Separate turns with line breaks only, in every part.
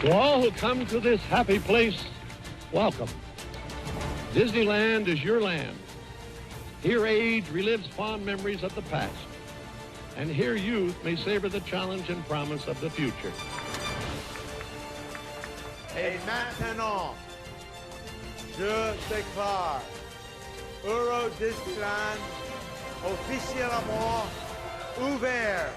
To all who come to this happy place, welcome. Disneyland is your land. Here age relives fond memories of the past. And here youth may savor the challenge and promise of the future.
Et maintenant, je déclare Euro Disneyland officiellement ouvert.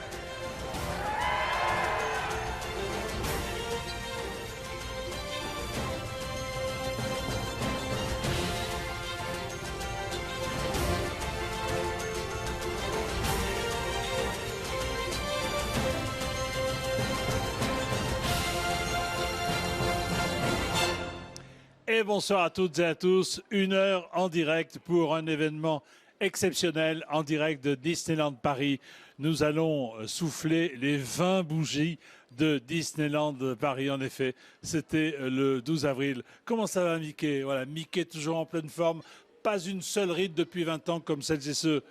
Et bonsoir à toutes et à tous. 1 heure en direct pour un événement exceptionnel en direct de Disneyland Paris. Nous allons souffler les 20 bougies de Disneyland Paris. En effet, c'était le 12 avril. Comment ça va, Mickey? Voilà, Mickey toujours en pleine forme. Pas une seule ride depuis 20 ans comme celles et ceux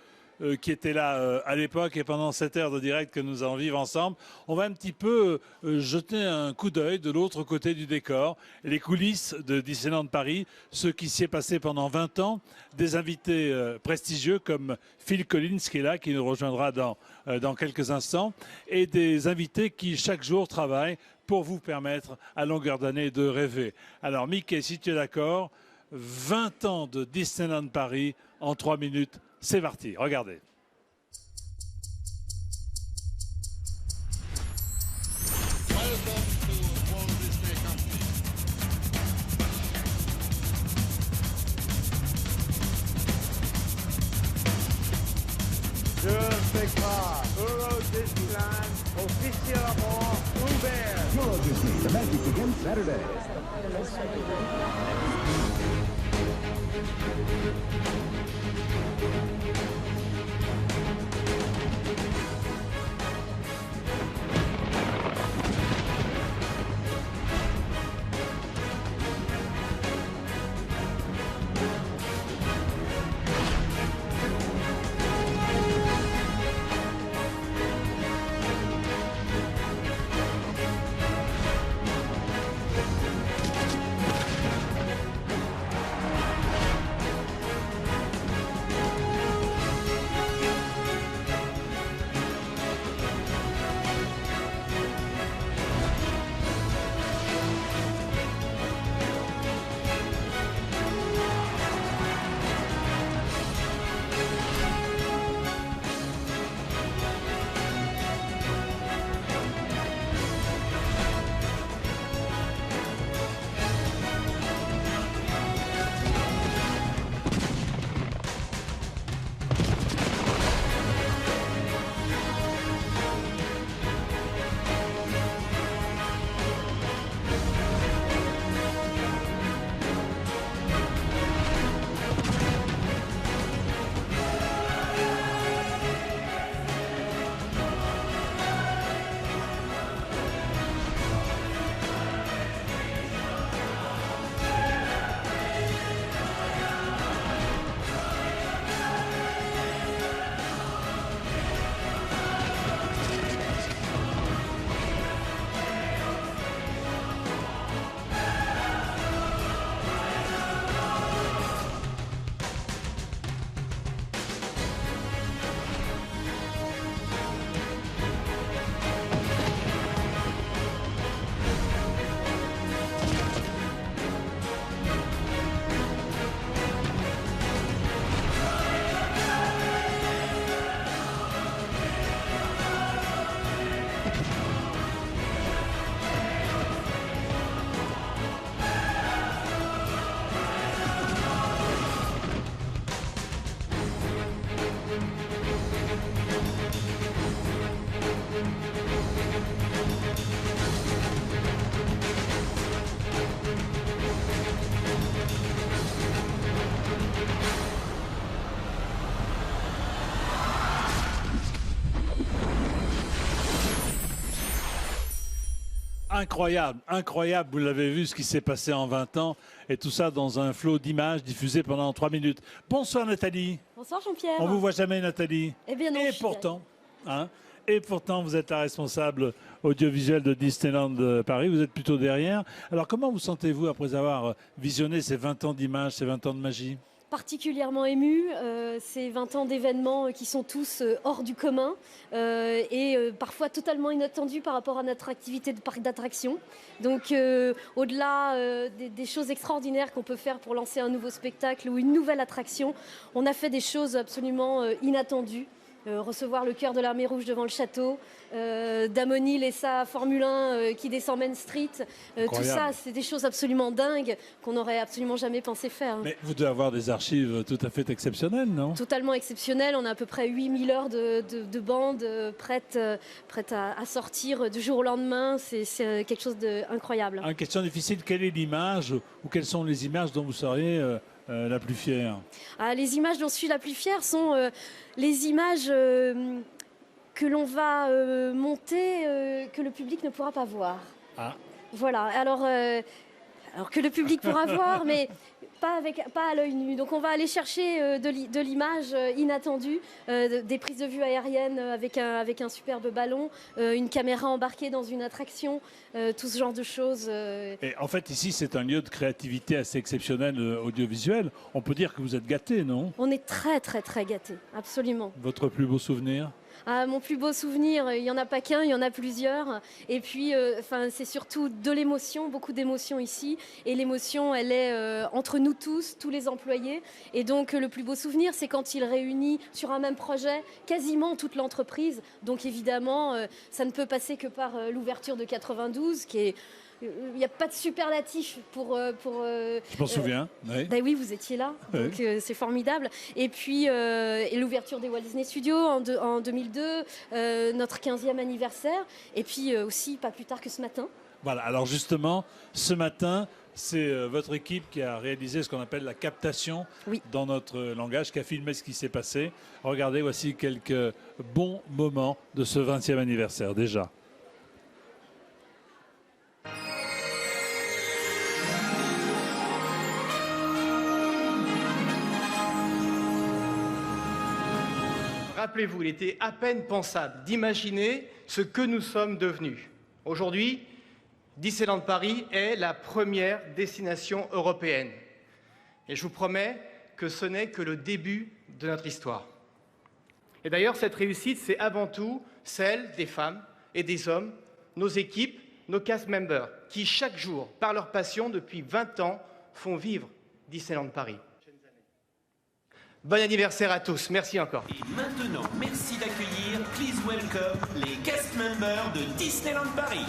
qui étaient là à l'époque et pendant cette heure de direct que nous allons vivre ensemble. On va un petit peu jeter un coup d'œil de l'autre côté du décor, les coulisses de Disneyland Paris, ce qui s'y est passé pendant 20 ans, des invités prestigieux comme Phil Collins qui est là, qui nous rejoindra dans quelques instants, et des invités qui chaque jour travaillent pour vous permettre à longueur d'année de rêver. Alors Mickey, si tu es d'accord, 20 ans de Disneyland Paris en 3 minutes. C'est parti, regardez.
Je déclare Euro Disneyland officiellement ouvert.
Euro Disney, the magic begins Saturday.
Incroyable, incroyable, vous l'avez vu ce qui s'est passé en 20 ans et tout ça dans un flot d'images diffusé pendant 3 minutes. Bonsoir Nathalie.
Bonsoir Jean-Pierre.
On vous voit jamais Nathalie.
Eh bien non,
et pourtant, hein. Et pourtant, vous êtes la responsable audiovisuelle de Disneyland Paris. Vous êtes plutôt derrière. Alors, comment vous sentez-vous après avoir visionné ces 20 ans d'images, ces 20 ans de magie?
Particulièrement émue, ces 20 ans d'événements qui sont tous hors du commun et parfois totalement inattendus par rapport à notre activité de parc d'attractions. Donc au-delà des choses extraordinaires qu'on peut faire pour lancer un nouveau spectacle ou une nouvelle attraction, on a fait des choses absolument inattendues. Recevoir le cœur de l'armée rouge devant le château, Damonil et sa Formule 1 qui descend Main Street, tout ça, c'est des choses absolument dingues qu'on n'aurait absolument jamais pensé faire.
Mais vous devez avoir des archives tout à fait exceptionnelles, non?
Totalement exceptionnelles. On a à peu près 8000 heures de bande prêtes à sortir du jour au lendemain. C'est quelque chose d'incroyable.
Une question difficile, quelle est l'image ou quelles sont les images dont vous seriez la plus fière?
Les images dont je suis la plus fière sont les images que l'on va monter, que le public ne pourra pas voir.
Ah.
Voilà, alors que le public pourra voir, mais pas à l'œil nu. Donc on va aller chercher de l'image inattendue, des prises de vue aériennes avec un superbe ballon, une caméra embarquée dans une attraction, tout ce genre de choses.
Et en fait, ici, c'est un lieu de créativité assez exceptionnel audiovisuel. On peut dire que vous êtes gâtés, non?
On est très, très, très gâtés, absolument.
Votre plus beau souvenir?
Mon plus beau souvenir, il n'y en a pas qu'un, il y en a plusieurs. Et puis, c'est surtout de l'émotion, beaucoup d'émotions ici. Et l'émotion, elle est entre nous tous les employés. Et donc, le plus beau souvenir, c'est quand il réunit sur un même projet quasiment toute l'entreprise. Donc, évidemment, ça ne peut passer que par l'ouverture de 92, qui est... Il n'y a pas de superlatif pour
je m'en souviens. Oui.
Ben oui, vous étiez là, donc c'est formidable. Et puis l'ouverture des Walt Disney Studios en 2002, notre 15e anniversaire. Et puis aussi, pas plus tard que ce matin.
Voilà, alors justement, ce matin, c'est votre équipe qui a réalisé ce qu'on appelle la captation dans notre langage, qui a filmé ce qui s'est passé. Regardez, voici quelques bons moments de ce 20e anniversaire déjà.
Rappelez-vous, il était à peine pensable d'imaginer ce que nous sommes devenus. Aujourd'hui, Disneyland Paris est la première destination européenne. Et je vous promets que ce n'est que le début de notre histoire. Et d'ailleurs, cette réussite, c'est avant tout celle des femmes et des hommes, nos équipes, nos cast members, qui chaque jour, par leur passion, depuis 20 ans, font vivre Disneyland Paris. Bon anniversaire à tous, merci encore.
Et maintenant, merci d'accueillir, please welcome, les cast members de Disneyland Paris.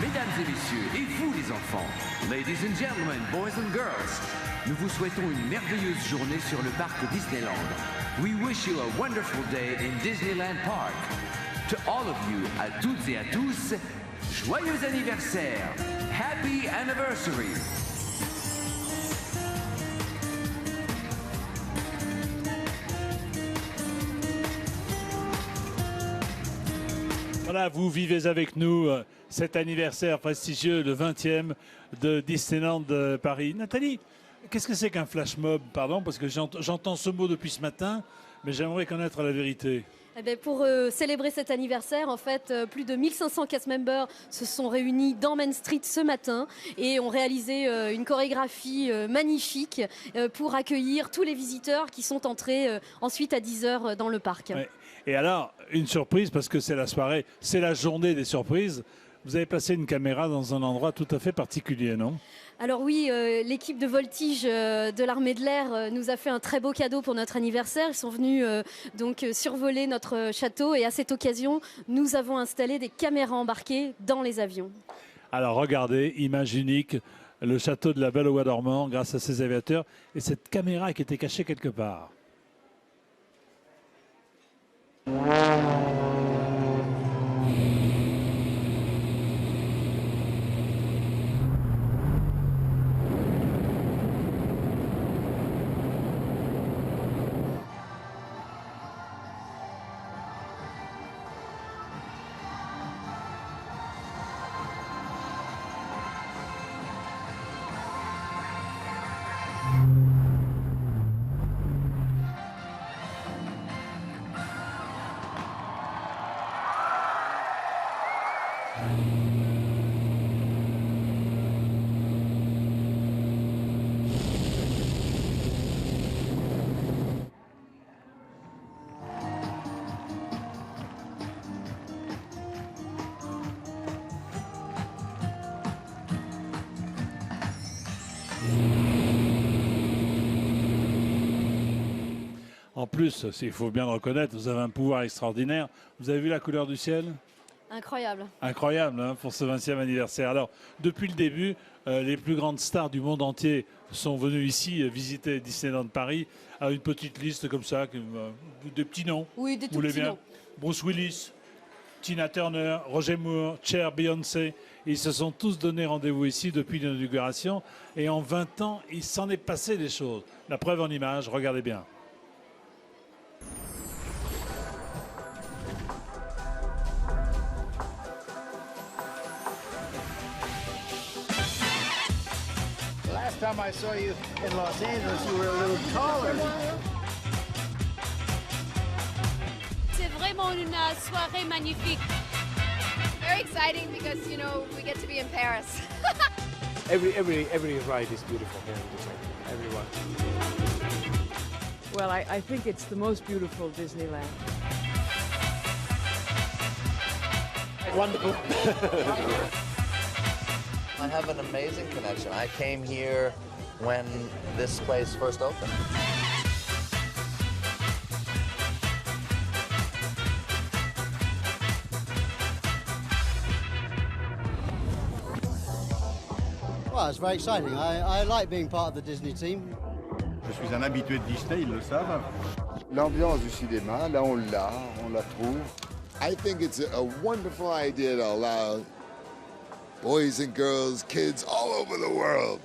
Mesdames et messieurs, et vous les enfants, ladies and gentlemen, boys and girls, nous vous souhaitons une merveilleuse journée sur le parc Disneyland. We wish you a wonderful day in Disneyland Park. To all of you, à toutes et à tous, joyeux anniversaire! Happy anniversary!
Voilà, vous vivez avec nous cet anniversaire prestigieux, le 20e de Disneyland Paris. Nathalie, qu'est-ce que c'est qu'un flash mob? Pardon, parce que j'entends ce mot depuis ce matin, mais j'aimerais connaître la vérité.
Eh bien, pour célébrer cet anniversaire, en fait, plus de 1500 cast members se sont réunis dans Main Street ce matin et ont réalisé une chorégraphie magnifique pour accueillir tous les visiteurs qui sont entrés ensuite à 10h dans le parc.
Ouais. Et alors, une surprise, parce que c'est la soirée, c'est la journée des surprises. Vous avez placé une caméra dans un endroit tout à fait particulier, non?
Alors oui, l'équipe de voltige de l'armée de l'air nous a fait un très beau cadeau pour notre anniversaire. Ils sont venus donc survoler notre château et à cette occasion, nous avons installé des caméras embarquées dans les avions.
Alors regardez, image unique, le château de la Belle au Bois dormant grâce à ces aviateurs et cette caméra qui était cachée quelque part. En plus, il faut bien le reconnaître, vous avez un pouvoir extraordinaire. Vous avez vu la couleur du ciel?
Incroyable.
Incroyable hein, pour ce 20e anniversaire. Alors, depuis le début, les plus grandes stars du monde entier sont venues ici visiter Disneyland Paris à une petite liste comme ça, des petits noms.
Oui, des
Vous
tout
voulez
petits
bien?
noms.
Bruce Willis, Tina Turner, Roger Moore, Cher, Beyoncé. Ils se sont tous donné rendez-vous ici depuis l'inauguration. Et en 20 ans, il s'en est passé des choses. La preuve en image, regardez bien.
Last time I saw you in Los Angeles, you were a little taller.
C'est vraiment une soirée magnifique. Very exciting because, you know, we get to be in Paris.
Every ride is beautiful here in Disneyland. Everyone.
Well, I think it's the most beautiful Disneyland.
Wonderful.
I have an amazing connection. I came here when this place first opened.
Well, it's very exciting. I like being part of the Disney team.
Je suis un habitué de Disney, ils le savent.
L'ambiance du cinéma, là on la trouve.
I think it's a wonderful idea to allow boys and girls, kids all over the world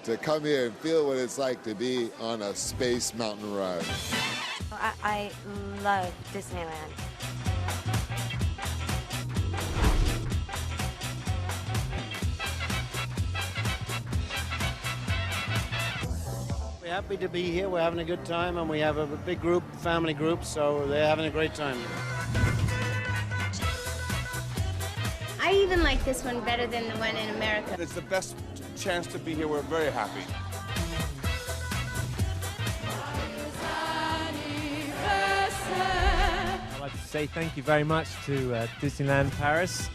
to come here and feel what it's like to be on a space mountain ride.
I love Disneyland.
We're happy to be here. We're having a good time, and we have a big group, family group, so they're having a great time.
I even like this one better than the one in America.
It's the best chance to be here. We're very happy.
I'd like to say thank you very much to Disneyland Paris.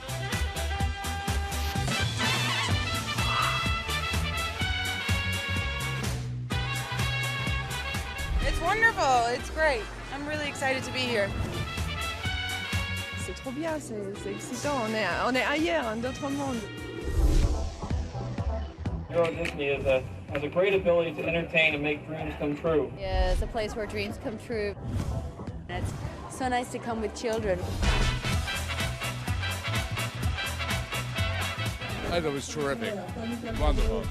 It's wonderful. It's great. I'm really excited to be here.
C'est trop bien, c'est excitant. On est ailleurs, un autre monde.
Euro Disney has a great ability to entertain and make dreams come true.
Yeah, it's a place where dreams come true.
It's so nice to come with children.
I thought it was terrific. Wonderful.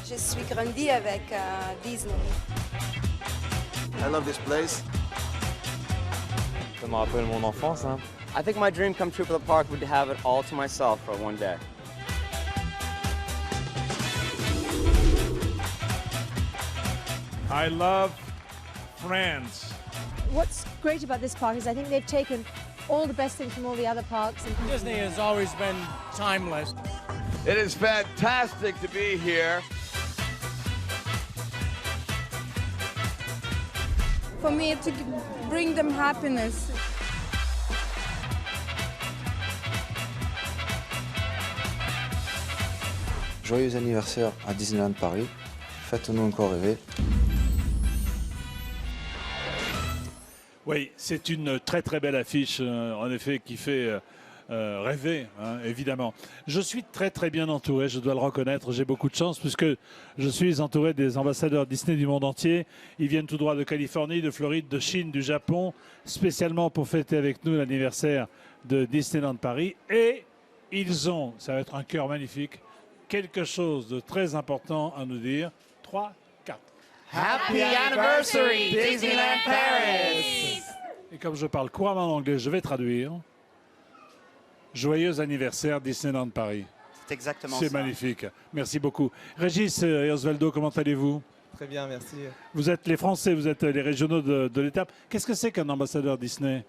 Je suis grandi avec Disney.
I love this place.
Ça me rappelle mon enfance. Hein. I think my dream come true for the park would have it all to myself for one day.
I love France.
What's great about this park is I think they've taken all the best things from all the other parks. And
Disney has always been timeless.
It is fantastic to be here.
For me, to bring them happiness.
Joyeux anniversaire à Disneyland Paris. Faites-nous encore rêver.
Oui, c'est une très très belle affiche, en effet, qui fait rêver, hein, évidemment. Je suis très très bien entouré, je dois le reconnaître. J'ai beaucoup de chance puisque je suis entouré des ambassadeurs Disney du monde entier. Ils viennent tout droit de Californie, de Floride, de Chine, du Japon, spécialement pour fêter avec nous l'anniversaire de Disneyland Paris. Et ils ont, ça va être un cœur magnifique, quelque chose de très important à nous dire. 3, 4.
Happy anniversary, Disneyland Paris!
Et comme je parle couramment en anglais, je vais traduire. Joyeux anniversaire Disneyland Paris.
C'est exactement ça.
C'est magnifique. Merci beaucoup. Régis et Osvaldo, comment allez-vous?
Très bien, merci.
Vous êtes les Français, vous êtes les régionaux de l'étape. Qu'est-ce que c'est qu'un ambassadeur Disney?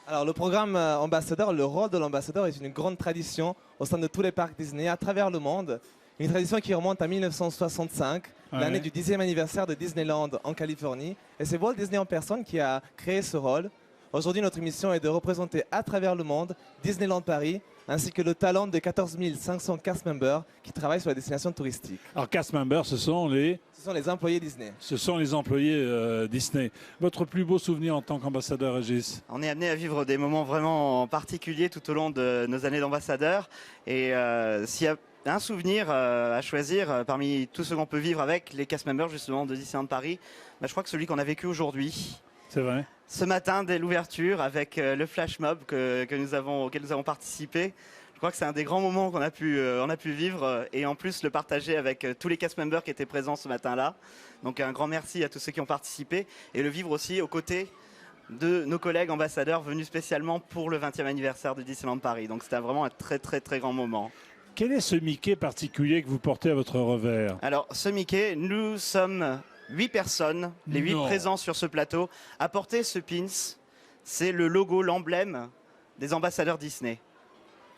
Alors le programme ambassadeur, le rôle de l'ambassadeur est une grande tradition au sein de tous les parcs Disney à travers le monde. Une tradition qui remonte à 1965, l'année du 10e anniversaire de Disneyland en Californie. Et c'est Walt Disney en personne qui a créé ce rôle. Aujourd'hui, notre mission est de représenter à travers le monde Disneyland Paris, ainsi que le talent de 14 500 cast members qui travaillent sur la destination touristique.
Alors, cast members, ce sont les
employés Disney.
Ce sont les employés Disney. Votre plus beau souvenir en tant qu'ambassadeur, Régis?
On est amené à vivre des moments vraiment particuliers tout au long de nos années d'ambassadeur. Et s'il y a un souvenir à choisir parmi tout ce qu'on peut vivre avec les cast members justement de Disneyland Paris, je crois que celui qu'on a vécu aujourd'hui.
C'est vrai.
Ce matin, dès l'ouverture, avec le flash mob auquel nous avons participé. Je crois que c'est un des grands moments qu'on a pu vivre et en plus le partager avec tous les cast members qui étaient présents ce matin-là. Donc un grand merci à tous ceux qui ont participé et le vivre aussi aux côtés de nos collègues ambassadeurs venus spécialement pour le 20e anniversaire de Disneyland Paris. Donc c'était vraiment un très très très grand moment.
Quel est ce Mickey particulier que vous portez à votre revers?
Alors ce Mickey, nous sommes 8 personnes, les 8 présents sur ce plateau, à porter ce pins. C'est le logo, l'emblème des ambassadeurs Disney.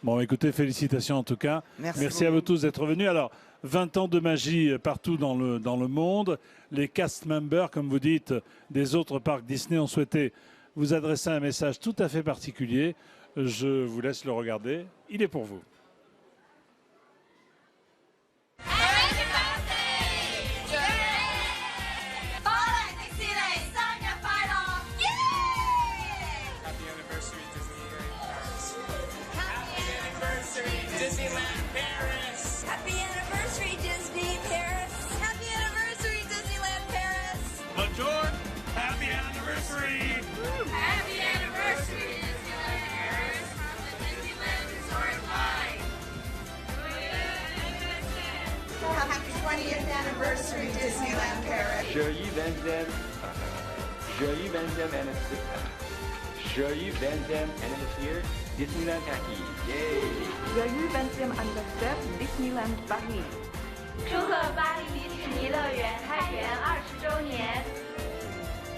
Bon, écoutez, félicitations en tout cas. Merci à vous tous d'être venus. Alors, 20 ans de magie partout dans le monde. Les cast members, comme vous dites, des autres parcs Disney ont souhaité vous adresser un message tout à fait particulier. Je vous laisse le regarder. Il est pour vous.
Disneyland Paris! Happy anniversary, Disney Paris! Happy anniversary, Disneyland Paris!
Bonjour! Happy anniversary!
Happy anniversary, Disneyland Paris! From the Disneyland Resort line! Happy 20th anniversary, Disneyland Paris!
Joyeux 20e. Joyeux 20e anniversaire. Joyeux 20e anniversaire Disneyland Paris. Yay!
Joyeux 20e anniversaire Disneyland Paris.
祝贺巴黎迪士尼乐园开园20周年。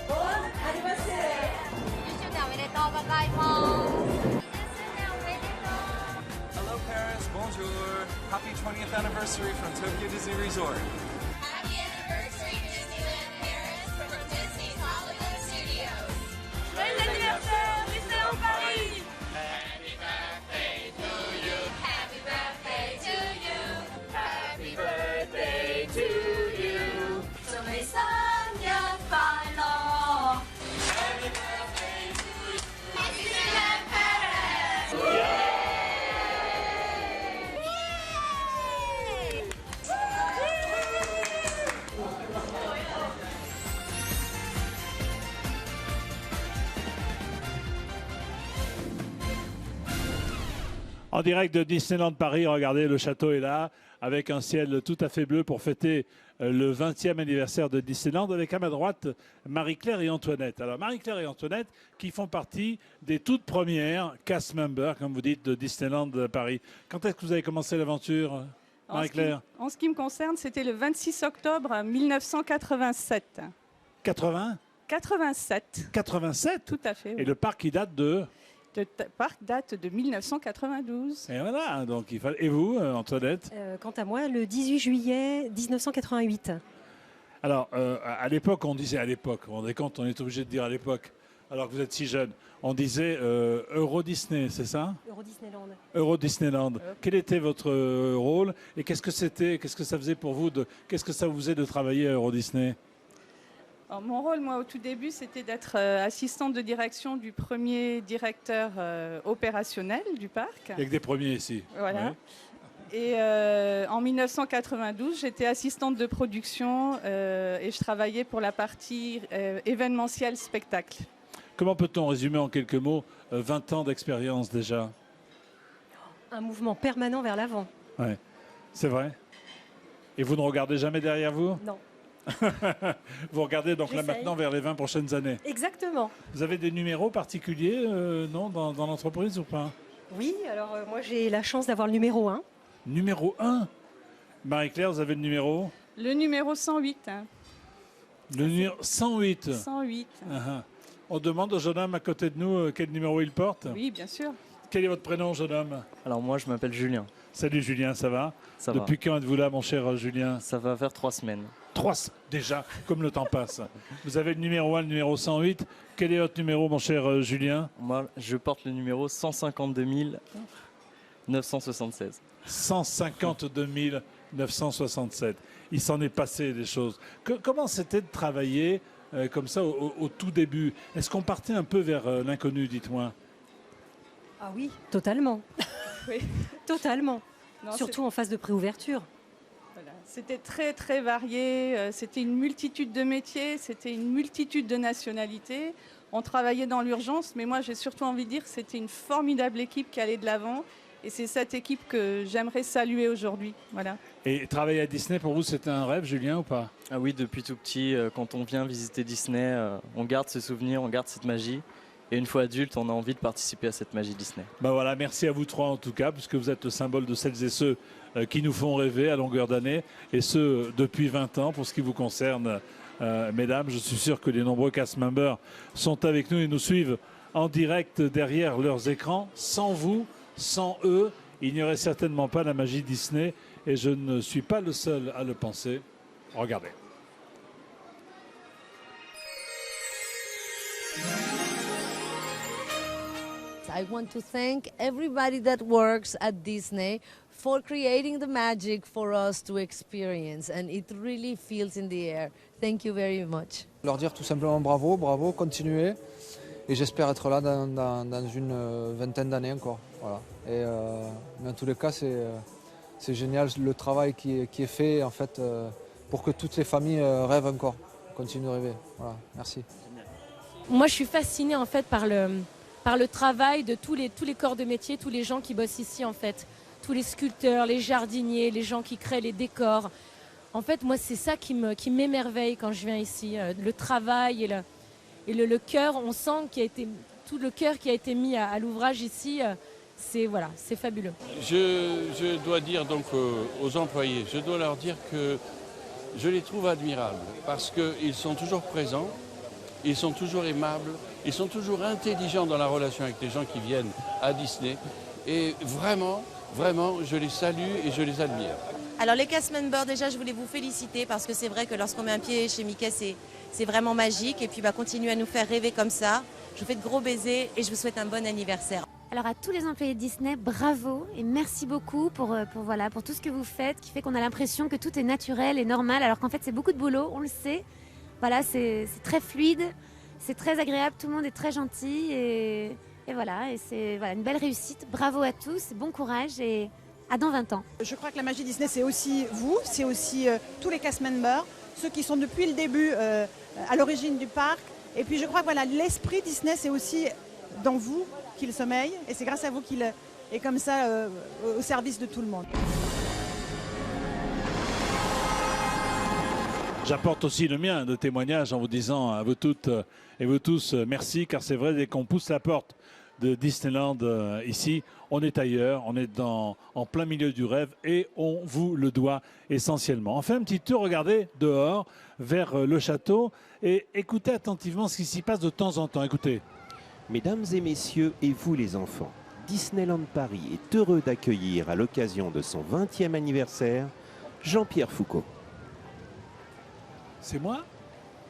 あります。10周年おめでとうございます。
Hello Paris, bonjour. Happy 20th anniversary from Tokyo Disney Resort.
Happy anniversary, Disneyland Paris, from Disney's Hollywood Studios. Joyeux anniversaire, Disneyland Paris. Happy birthday to you. Happy birthday to you. Happy birthday to you. 祝你生日快樂。Happy birthday to you. Disneyland Paris.
En direct de Disneyland Paris, regardez, le château est là, avec un ciel tout à fait bleu pour fêter le 20e anniversaire de Disneyland, avec à ma droite Marie-Claire et Antoinette. Alors Marie-Claire et Antoinette qui font partie des toutes premières cast members, comme vous dites, de Disneyland Paris. Quand est-ce que vous avez commencé l'aventure, Marie-Claire?
En ce qui me concerne, c'était le 26 octobre 1987.
80
87.
87?
Tout à fait. Oui.
Et le parc qui date de...
Le parc date de 1992.
Et voilà, donc il fallait... Et vous, Antoinette?
Quant à moi, le 18 juillet 1988.
Alors, à l'époque, on disait à l'époque, vous vous rendez compte, on est obligé de dire à l'époque, alors que vous êtes si jeune, on disait Euro Disney, c'est ça?
Euro Disneyland.
Euro Disneyland. Quel était votre rôle et qu'est-ce que c'était, qu'est-ce que ça faisait pour vous, qu'est-ce que ça vous faisait de travailler à Euro Disney?
Alors, mon rôle, moi, au tout début, c'était d'être assistante de direction du premier directeur opérationnel du parc.
Avec des premiers ici.
Voilà.
Oui.
Et en 1992, j'étais assistante de production et je travaillais pour la partie événementiel spectacle.
Comment peut-on résumer en quelques mots 20 ans d'expérience déjà?
Un mouvement permanent vers l'avant.
Oui, c'est vrai. Et vous ne regardez jamais derrière vous?
Non.
Vous regardez donc là maintenant vers les 20 prochaines années.
Exactement.
Vous avez des numéros particuliers non, dans l'entreprise ou pas?
Oui, alors moi j'ai la chance d'avoir le numéro 1.
Numéro 1? Marie-Claire, vous avez le numéro?
Le numéro 108. Hein.
Le numéro 108?
108.
On demande au jeune homme à côté de nous quel numéro il porte?
Oui, bien sûr.
Quel est votre prénom, jeune homme?
Alors moi je m'appelle Julien.
Salut Julien, ça va?
Ça va.
Depuis quand êtes-vous là, mon cher Julien?
Ça va faire 3 semaines.
3 déjà, comme le temps passe. Vous avez le numéro 1, le numéro 108. Quel est votre numéro, mon cher Julien?
Moi, je porte le numéro 152 976.
152 967. Il s'en est passé des choses. Comment c'était de travailler comme ça au tout début? Est-ce qu'on partait un peu vers l'inconnu, dites-moi?
Ah oui, totalement.
Oui.
Totalement.
Non,
surtout en phase de préouverture.
Voilà. C'était très très varié, c'était une multitude de métiers, c'était une multitude de nationalités. On travaillait dans l'urgence, mais moi j'ai surtout envie de dire que c'était une formidable équipe qui allait de l'avant. Et c'est cette équipe que j'aimerais saluer aujourd'hui. Voilà.
Et travailler à Disney, pour vous, c'était un rêve, Julien, ou pas?
Ah oui, depuis tout petit, quand on vient visiter Disney, on garde ce souvenir, on garde cette magie. Et une fois adulte, on a envie de participer à cette magie Disney.
Ben voilà, merci à vous trois en tout cas, puisque vous êtes le symbole de celles et ceux qui nous font rêver à longueur d'année, et ce, depuis 20 ans. Pour ce qui vous concerne, mesdames, je suis sûr que les nombreux cast members sont avec nous et nous suivent en direct derrière leurs écrans. Sans vous, sans eux, il n'y aurait certainement pas la magie Disney, et je ne suis pas le seul à le penser. Regardez.
I want to thank everybody that works at Disney for creating the magic for us to experience, and it really feels in the air. Thank you very much.
Leur dire tout simplement bravo, bravo, continuez. Et j'espère être là dans une vingtaine d'années encore. Voilà. Et dans tous les cas, c'est génial le travail qui est fait en fait, pour que toutes les familles rêvent encore, continuent de rêver. Voilà. Merci.
Moi, je suis fascinée en fait par le travail de tous les corps de métier, tous les gens qui bossent ici en fait. Tous les sculpteurs, les jardiniers, les gens qui créent les décors. En fait, moi, c'est ça qui m'émerveille quand je viens ici. Le travail et le cœur, on sent tout le cœur qui a été mis à l'ouvrage ici. C'est fabuleux.
Je dois dire donc aux employés, je dois leur dire que je les trouve admirables parce qu'ils sont toujours présents, ils sont toujours aimables, ils sont toujours intelligents dans la relation avec les gens qui viennent à Disney. Et vraiment, je les salue et je les admire.
Alors les cast members, déjà, je voulais vous féliciter parce que c'est vrai que lorsqu'on met un pied chez Mickey, c'est vraiment magique. Et puis, continuez à nous faire rêver comme ça. Je vous fais de gros baisers et je vous souhaite un bon anniversaire.
Alors à tous les employés de Disney, bravo et merci beaucoup pour tout ce que vous faites, qui fait qu'on a l'impression que tout est naturel et normal, alors qu'en fait c'est beaucoup de boulot, on le sait. Voilà, c'est très fluide, c'est très agréable, tout le monde est très gentil et c'est une belle réussite. Bravo à tous, bon courage et à dans 20 ans.
Je crois que la magie Disney, c'est aussi vous, c'est aussi tous les cast members, ceux qui sont depuis le début à l'origine du parc. Et puis je crois que l'esprit Disney, c'est aussi dans vous qu'il sommeille et c'est grâce à vous qu'il et comme ça au service de tout le monde.
J'apporte aussi le mien de témoignage en vous disant à vous toutes et vous tous merci, car c'est vrai, dès qu'on pousse la porte de Disneyland ici, on est ailleurs, on est en plein milieu du rêve et on vous le doit essentiellement. On fait un petit tour, regardez, dehors, vers le château et écoutez attentivement ce qui s'y passe de temps en temps. Écoutez.
Mesdames et messieurs, et vous les enfants, Disneyland Paris est heureux d'accueillir à l'occasion de son 20e anniversaire Jean-Pierre Foucault.
C'est moi?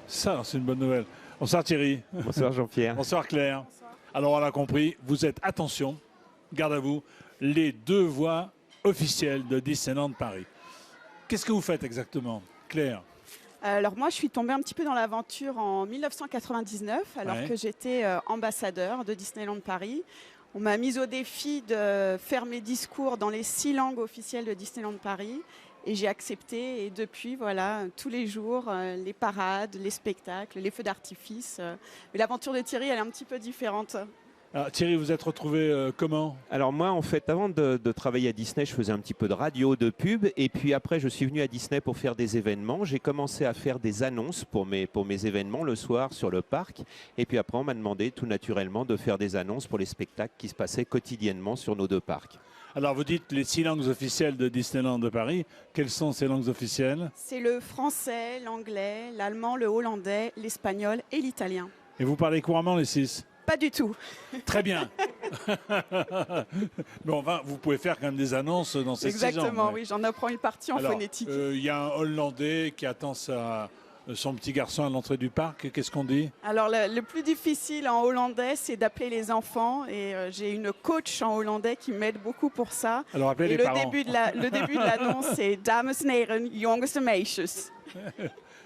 Ça, c'est une bonne nouvelle. Bonsoir Thierry.
Bonsoir Jean-Pierre.
Bonsoir Claire. Alors on l'a compris, vous êtes, attention, garde à vous, les deux voix officielles de Disneyland Paris. Qu'est-ce que vous faites exactement, Claire?
Alors moi, je suis tombée un petit peu dans l'aventure en 1999, alors que j'étais ambassadeur de Disneyland Paris. On m'a mise au défi de faire mes discours dans les 6 langues officielles de Disneyland Paris. Et j'ai accepté, et depuis, voilà, tous les jours, les parades, les spectacles, les feux d'artifice. Mais l'aventure de Thierry, elle est un petit peu différente.
Alors, Thierry, vous êtes retrouvé comment?
Alors moi, en fait, avant de travailler à Disney, je faisais un petit peu de radio, de pub. Et puis après, je suis venu à Disney pour faire des événements. J'ai commencé à faire des annonces pour mes événements le soir sur le parc. Et puis après, on m'a demandé tout naturellement de faire des annonces pour les spectacles qui se passaient quotidiennement sur nos 2 parcs.
Alors vous dites les 6 langues officielles de Disneyland de Paris. Quelles sont ces langues officielles?
C'est le français, l'anglais, l'allemand, le hollandais, l'espagnol et l'italien.
Et vous parlez couramment les 6?
Pas du tout.
Très bien. Mais enfin, vous pouvez faire quand même des annonces dans ces 6 langues.
Exactement, oui, j'en apprends une partie en phonétique.
Il y a un Hollandais qui attend son petit garçon à l'entrée du parc. Qu'est-ce qu'on dit?
Alors le plus difficile en hollandais, c'est d'appeler les enfants, et j'ai une coach en hollandais qui m'aide beaucoup pour ça.
Alors appelez les parents.
Le début de l'annonce, c'est Dames en heren, jongens en meisjes.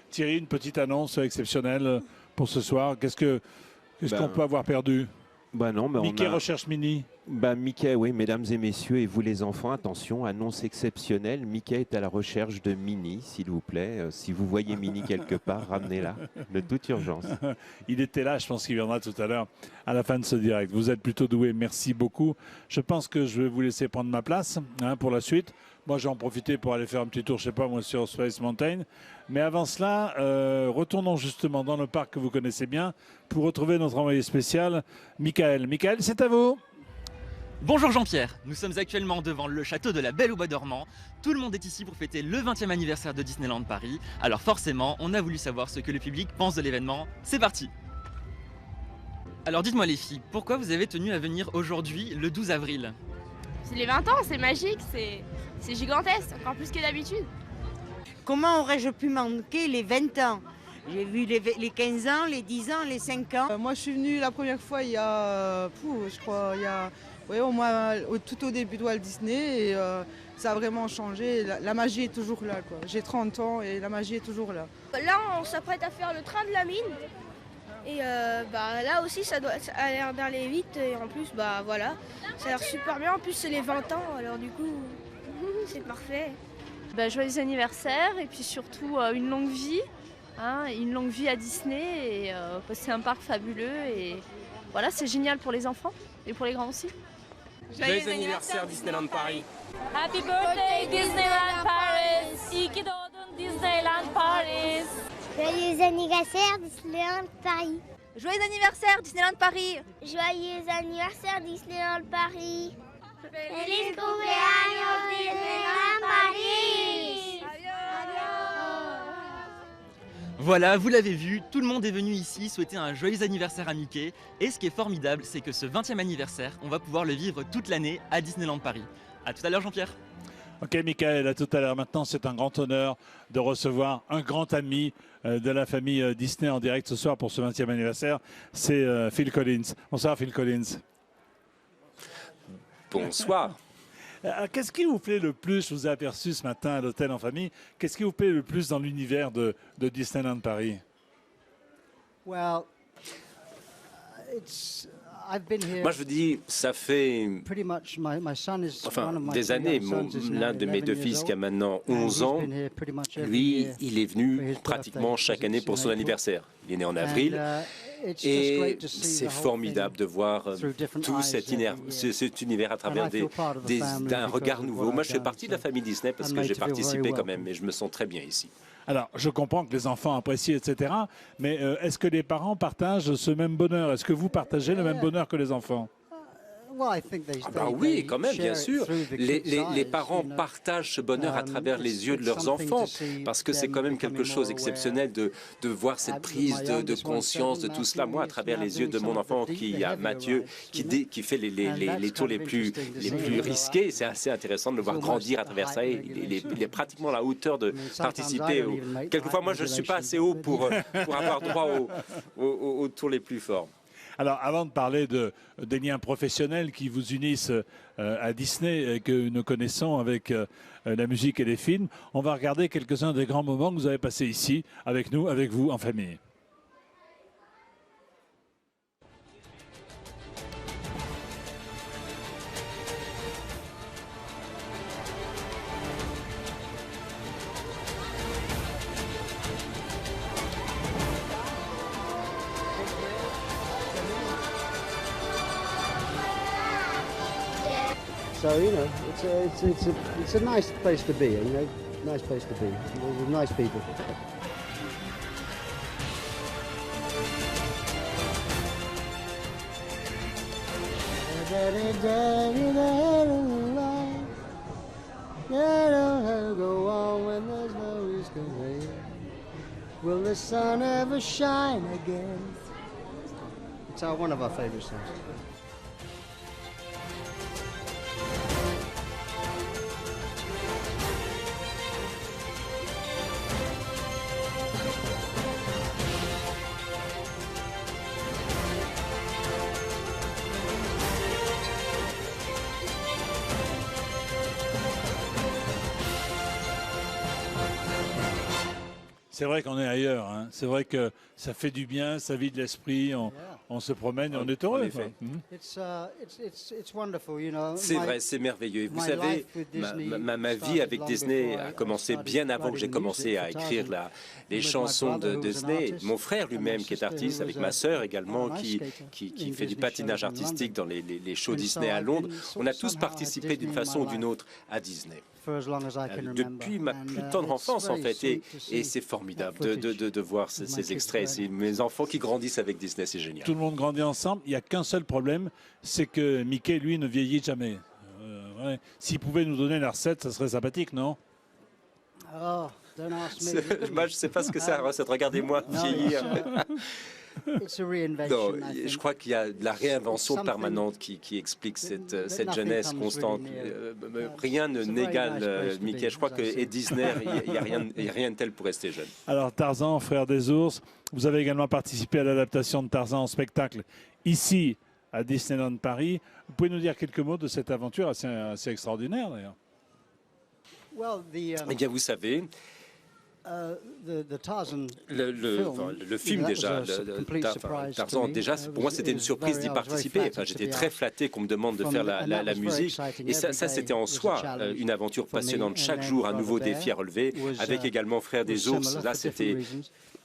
Thierry, une petite annonce exceptionnelle pour ce soir. Qu'est-ce qu'on peut avoir perdu?
Non, mais
Mickey recherche Minnie.
Mickey, oui, mesdames et messieurs, et vous les enfants, attention, annonce exceptionnelle. Mickey est à la recherche de Minnie, s'il vous plaît. Si vous voyez Minnie quelque part, ramenez-la de toute urgence.
Il était là, je pense qu'il viendra tout à l'heure à la fin de ce direct. Vous êtes plutôt doué, merci beaucoup. Je pense que je vais vous laisser prendre ma place pour la suite. Moi, j'ai en profité pour aller faire un petit tour, je sais pas moi, sur Space Mountain. Mais avant cela, retournons justement dans le parc que vous connaissez bien pour retrouver notre envoyé spécial, Michael. Michael, c'est à vous.
Bonjour Jean-Pierre, nous sommes actuellement devant le château de la Belle au Bois dormant. Tout le monde est ici pour fêter le 20e anniversaire de Disneyland Paris. Alors forcément, on a voulu savoir ce que le public pense de l'événement. C'est parti! Alors dites-moi les filles, pourquoi vous avez tenu à venir aujourd'hui, le 12 avril?
C'est les 20 ans, c'est magique, c'est gigantesque, encore plus que d'habitude.
Comment aurais-je pu manquer les 20 ans? J'ai vu les 15 ans, les 10 ans, les 5 ans.
Moi je suis venue la première fois il y a, je crois, il y a au moins tout au début de Walt Disney, et ça a vraiment changé. La magie est toujours là, quoi. J'ai 30 ans et la magie est toujours là.
Là on s'apprête à faire le train de la mine. Et là aussi ça a l'air d'aller vite, et en plus voilà, ça a l'air super bien. En plus c'est les 20 ans, alors du coup c'est parfait.
Joyeux anniversaire, et puis surtout une longue vie, une longue vie à Disney, et c'est un parc fabuleux, et voilà, c'est génial pour les enfants et pour les grands aussi.
Joyeux anniversaire Disneyland Paris.
Happy birthday Disneyland Paris. Iki doğdun Disneyland Paris.
Joyeux anniversaire Disneyland Paris.
Joyeux anniversaire Disneyland Paris.
Joyeux anniversaire Disneyland Paris. Feliz cumpleaños Disneyland Paris.
Voilà, vous l'avez vu, tout le monde est venu ici souhaiter un joyeux anniversaire à Mickey. Et ce qui est formidable, c'est que ce 20e anniversaire, on va pouvoir le vivre toute l'année à Disneyland Paris. A tout à l'heure Jean-Pierre.
Ok Michael, à tout à l'heure. Maintenant, c'est un grand honneur de recevoir un grand ami de la famille Disney en direct ce soir pour ce 20e anniversaire. C'est Phil Collins. Bonsoir Phil Collins.
Bonsoir.
Qu'est-ce qui vous plaît le plus? Je vous ai aperçu ce matin à l'hôtel en famille. Qu'est-ce qui vous plaît le plus dans l'univers de Disneyland Paris?
Moi, je vous dis, ça fait des années. L'un de mes deux fils qui a maintenant 11 ans, lui, il est venu pratiquement chaque année pour son anniversaire. Il est né en avril Et c'est formidable de voir tout cet univers à travers d'un regard nouveau. Moi, je fais partie de la famille Disney parce que j'ai participé quand même, et je me sens très bien ici.
Alors, je comprends que les enfants apprécient, etc. Mais est-ce que les parents partagent ce même bonheur? Est-ce que vous partagez le même bonheur que les enfants?
Oui, quand même, bien sûr. Les parents partagent ce bonheur à travers les yeux de leurs enfants, parce que c'est quand même quelque chose d'exceptionnel de voir cette prise de conscience de tout cela. Moi, à travers les yeux de mon enfant, qui a Mathieu, qui fait les tours les plus risqués, c'est assez intéressant de le voir grandir à travers ça. Il est pratiquement à la hauteur de participer. Quelquefois, moi, je ne suis pas assez haut pour avoir droit aux tours les plus forts.
Alors, avant de parler des liens professionnels qui vous unissent à Disney et que nous connaissons avec la musique et les films, on va regarder quelques-uns des grands moments que vous avez passés ici, avec nous, avec vous, en famille.
So, you know, it's a nice place to be, you know, nice place to be, with nice people. Go on when there's no east and west. Will the sun ever shine again? It's one of our favorite songs.
C'est vrai qu'on est ailleurs, hein. C'est vrai que ça fait du bien, ça vide l'esprit, on se promène et on est heureux.
C'est vrai, c'est merveilleux. Vous savez, ma vie avec Disney a commencé bien avant que j'ai commencé à écrire les chansons de Disney. Mon frère lui-même, qui est artiste, avec ma sœur également, qui fait du patinage artistique dans les shows Disney à Londres, on a tous participé d'une façon ou d'une autre à Disney. Depuis ma plus tendre enfance, en fait, et c'est formidable de voir ces extraits. C'est mes enfants qui grandissent avec Disney, c'est génial.
Tout le monde grandit ensemble. Il n'y a qu'un seul problème, c'est que Mickey, lui, ne vieillit jamais. Ouais. S'il pouvait nous donner la recette, ça serait sympathique, non?
Moi,
je ne sais pas ce que c'est la recette. Regardez-moi vieillir. Non, je crois qu'il y a de la réinvention permanente qui explique cette jeunesse constante. Rien n'égale Mickey. Je crois que Disney, il n'y a rien de tel pour rester jeune.
Alors Tarzan, frère des ours, vous avez également participé à l'adaptation de Tarzan en spectacle ici à Disneyland Paris. Vous pouvez nous dire quelques mots de cette aventure assez extraordinaire d'ailleurs?
Eh bien, vous savez, le film déjà, Tarzan, déjà, pour moi c'était une surprise d'y participer. Enfin, j'étais très flatté qu'on me demande de faire la musique. Et ça c'était en soi une aventure passionnante. Chaque jour, un nouveau défi à relever, avec également Frère des ours. Là, c'était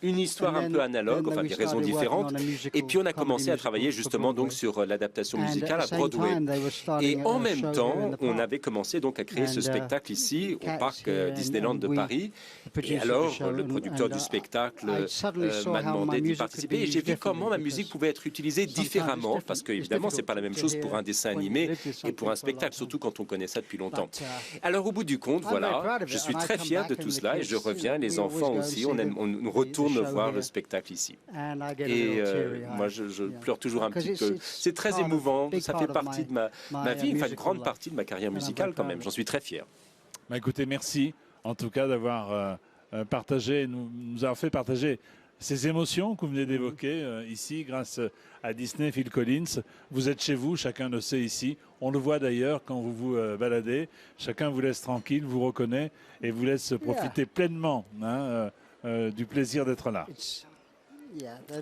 une histoire un peu analogue, enfin des raisons différentes. Et puis on a commencé à travailler justement donc sur l'adaptation musicale à Broadway. Et en même temps, on avait commencé donc à créer ce spectacle ici au parc Disneyland de Paris. Et alors, le producteur du spectacle m'a demandé d'y participer. Et j'ai vu comment ma musique pouvait être utilisée différemment, parce que évidemment, c'est pas la même chose pour un dessin animé et pour un spectacle, surtout quand on connaît ça depuis longtemps. Alors, au bout du compte, voilà, je suis très fier de tout cela et je reviens. Les enfants aussi, on retourne voir le spectacle ici. Et moi, je pleure toujours un petit peu. C'est très émouvant. Ça fait partie de ma vie, enfin, une grande partie de ma carrière musicale quand même. J'en suis très fier.
Bah, écoutez, merci en tout cas d'avoir partagé, nous avoir fait partager ces émotions que vous venez d'évoquer ici grâce à Disney, Phil Collins. Vous êtes chez vous, chacun le sait ici. On le voit d'ailleurs quand vous vous baladez. Chacun vous laisse tranquille, vous reconnaît et vous laisse profiter pleinement du plaisir d'être là.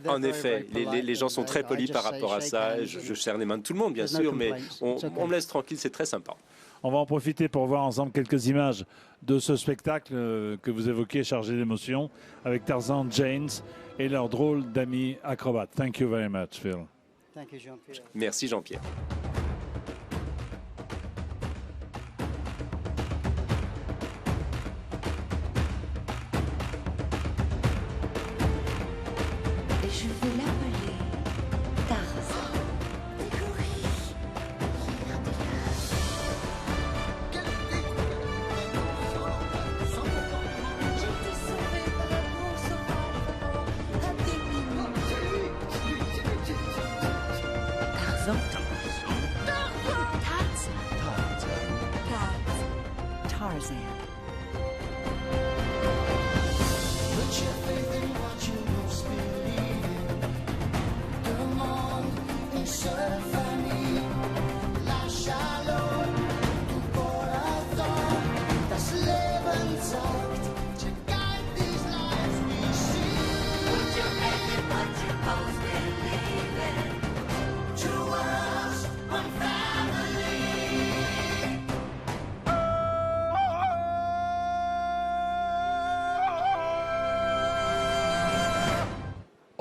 En effet, les gens sont très polis par rapport à ça. Je serre les mains de tout le monde, bien sûr, mais on me laisse tranquille, c'est très sympa.
On va en profiter pour voir ensemble quelques images de ce spectacle que vous évoquez, chargé d'émotion, avec Tarzan, Janes et leur drôle d'amis acrobates. Thank you very much, Phil.
Thank you, Jean-Pierre.
Merci Jean-Pierre.
Et je vais l'appeler Tarzan.
Tarzan.
Put your faith in what you most believe in. Le monde est seule famille. Lâche-le, tout corazon. Das Leben sagt, to guide these lives we see. Put your faith in what you most believe in. Two worlds, one family.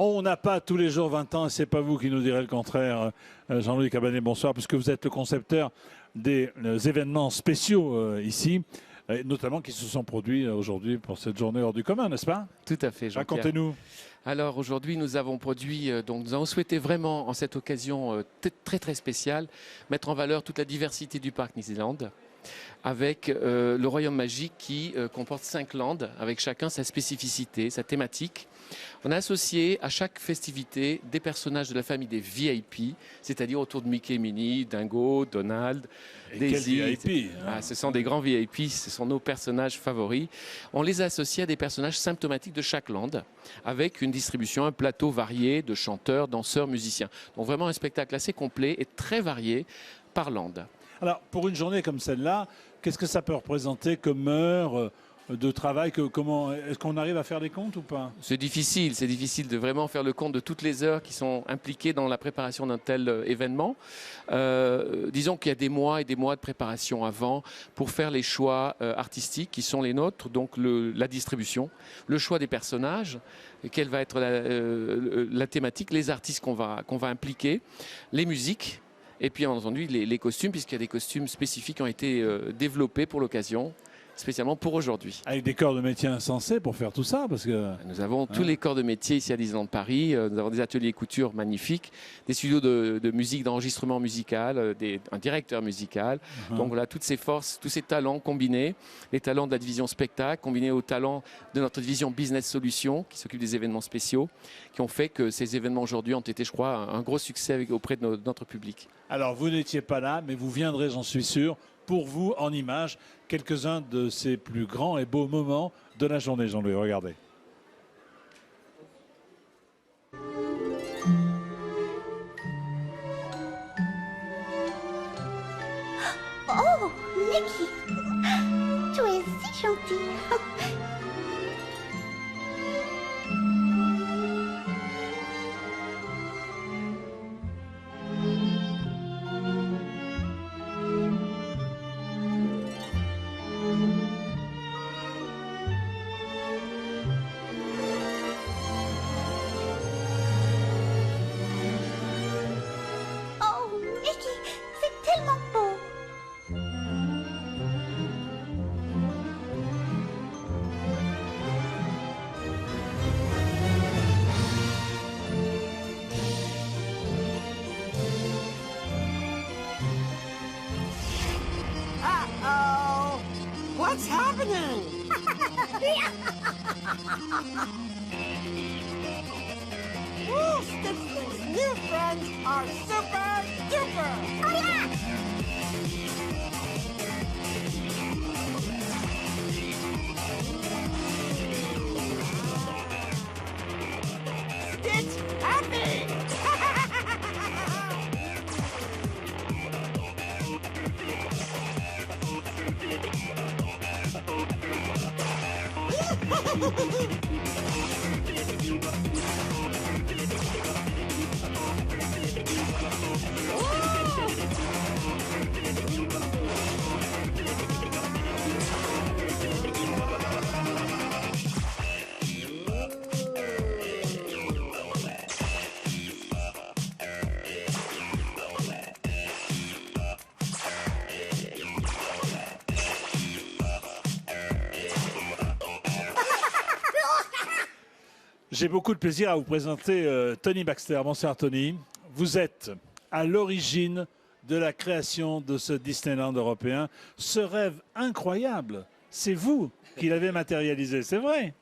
On n'a pas tous les jours 20 ans et c'est pas vous qui nous direz le contraire. Jean-Louis Cabanet, bonsoir, puisque vous êtes le concepteur des événements spéciaux ici, notamment qui se sont produits aujourd'hui pour cette journée hors du commun, n'est-ce pas?
Tout à fait, Jean-Pierre.
Racontez-nous.
Alors aujourd'hui, nous avons produit, donc nous avons souhaité vraiment, en cette occasion très très spéciale, mettre en valeur toute la diversité du parc Disneyland, avec le Royaume Magique qui comporte 5 landes, avec chacun sa spécificité, sa thématique. On a associé à chaque festivité des personnages de la famille des VIP, c'est-à-dire autour de Mickey, Minnie, Dingo, Donald, Daisy.
Quel VIP, hein.
Ce sont des grands VIP, ce sont nos personnages favoris. On les a associés à des personnages symptomatiques de chaque land, avec une distribution, un plateau varié de chanteurs, danseurs, musiciens. Donc vraiment un spectacle assez complet et très varié par land.
Alors, pour une journée comme celle-là, qu'est-ce que ça peut représenter comme heure de travail? Est-ce qu'on arrive à faire des comptes ou pas?
C'est difficile de vraiment faire le compte de toutes les heures qui sont impliquées dans la préparation d'un tel événement. Disons qu'il y a des mois et des mois de préparation avant pour faire les choix artistiques qui sont les nôtres, donc la distribution, le choix des personnages, quelle va être la thématique, les artistes qu'on va impliquer, les musiques. Et puis, bien entendu, les costumes, puisqu'il y a des costumes spécifiques qui ont été développés pour l'occasion, spécialement pour aujourd'hui.
Avec des corps de métier insensés pour faire tout ça, parce que...
Nous avons tous les corps de métier ici à Disneyland Paris. Nous avons des ateliers couture magnifiques, des studios de musique, d'enregistrement musical, un directeur musical. Donc voilà, toutes ces forces, tous ces talents combinés, les talents de la division spectacle, combinés aux talents de notre division Business Solutions, qui s'occupe des événements spéciaux, qui ont fait que ces événements aujourd'hui ont été, je crois, un gros succès auprès de notre public.
Alors, vous n'étiez pas là, mais vous viendrez, j'en suis sûr, pour vous, en images, quelques-uns de ces plus grands et beaux moments de la journée, Jean-Louis. Regardez.
Oh, Mickey, tu es si gentil. What's happening? Woo, Stitch's new friends are super duper! Oh yeah! Stitch happy!
J'ai beaucoup de plaisir à vous présenter Tony Baxter. Bonsoir Tony. Vous êtes à l'origine de la création de ce Disneyland européen. Ce rêve incroyable, c'est vous qui l'avez matérialisé, c'est vrai?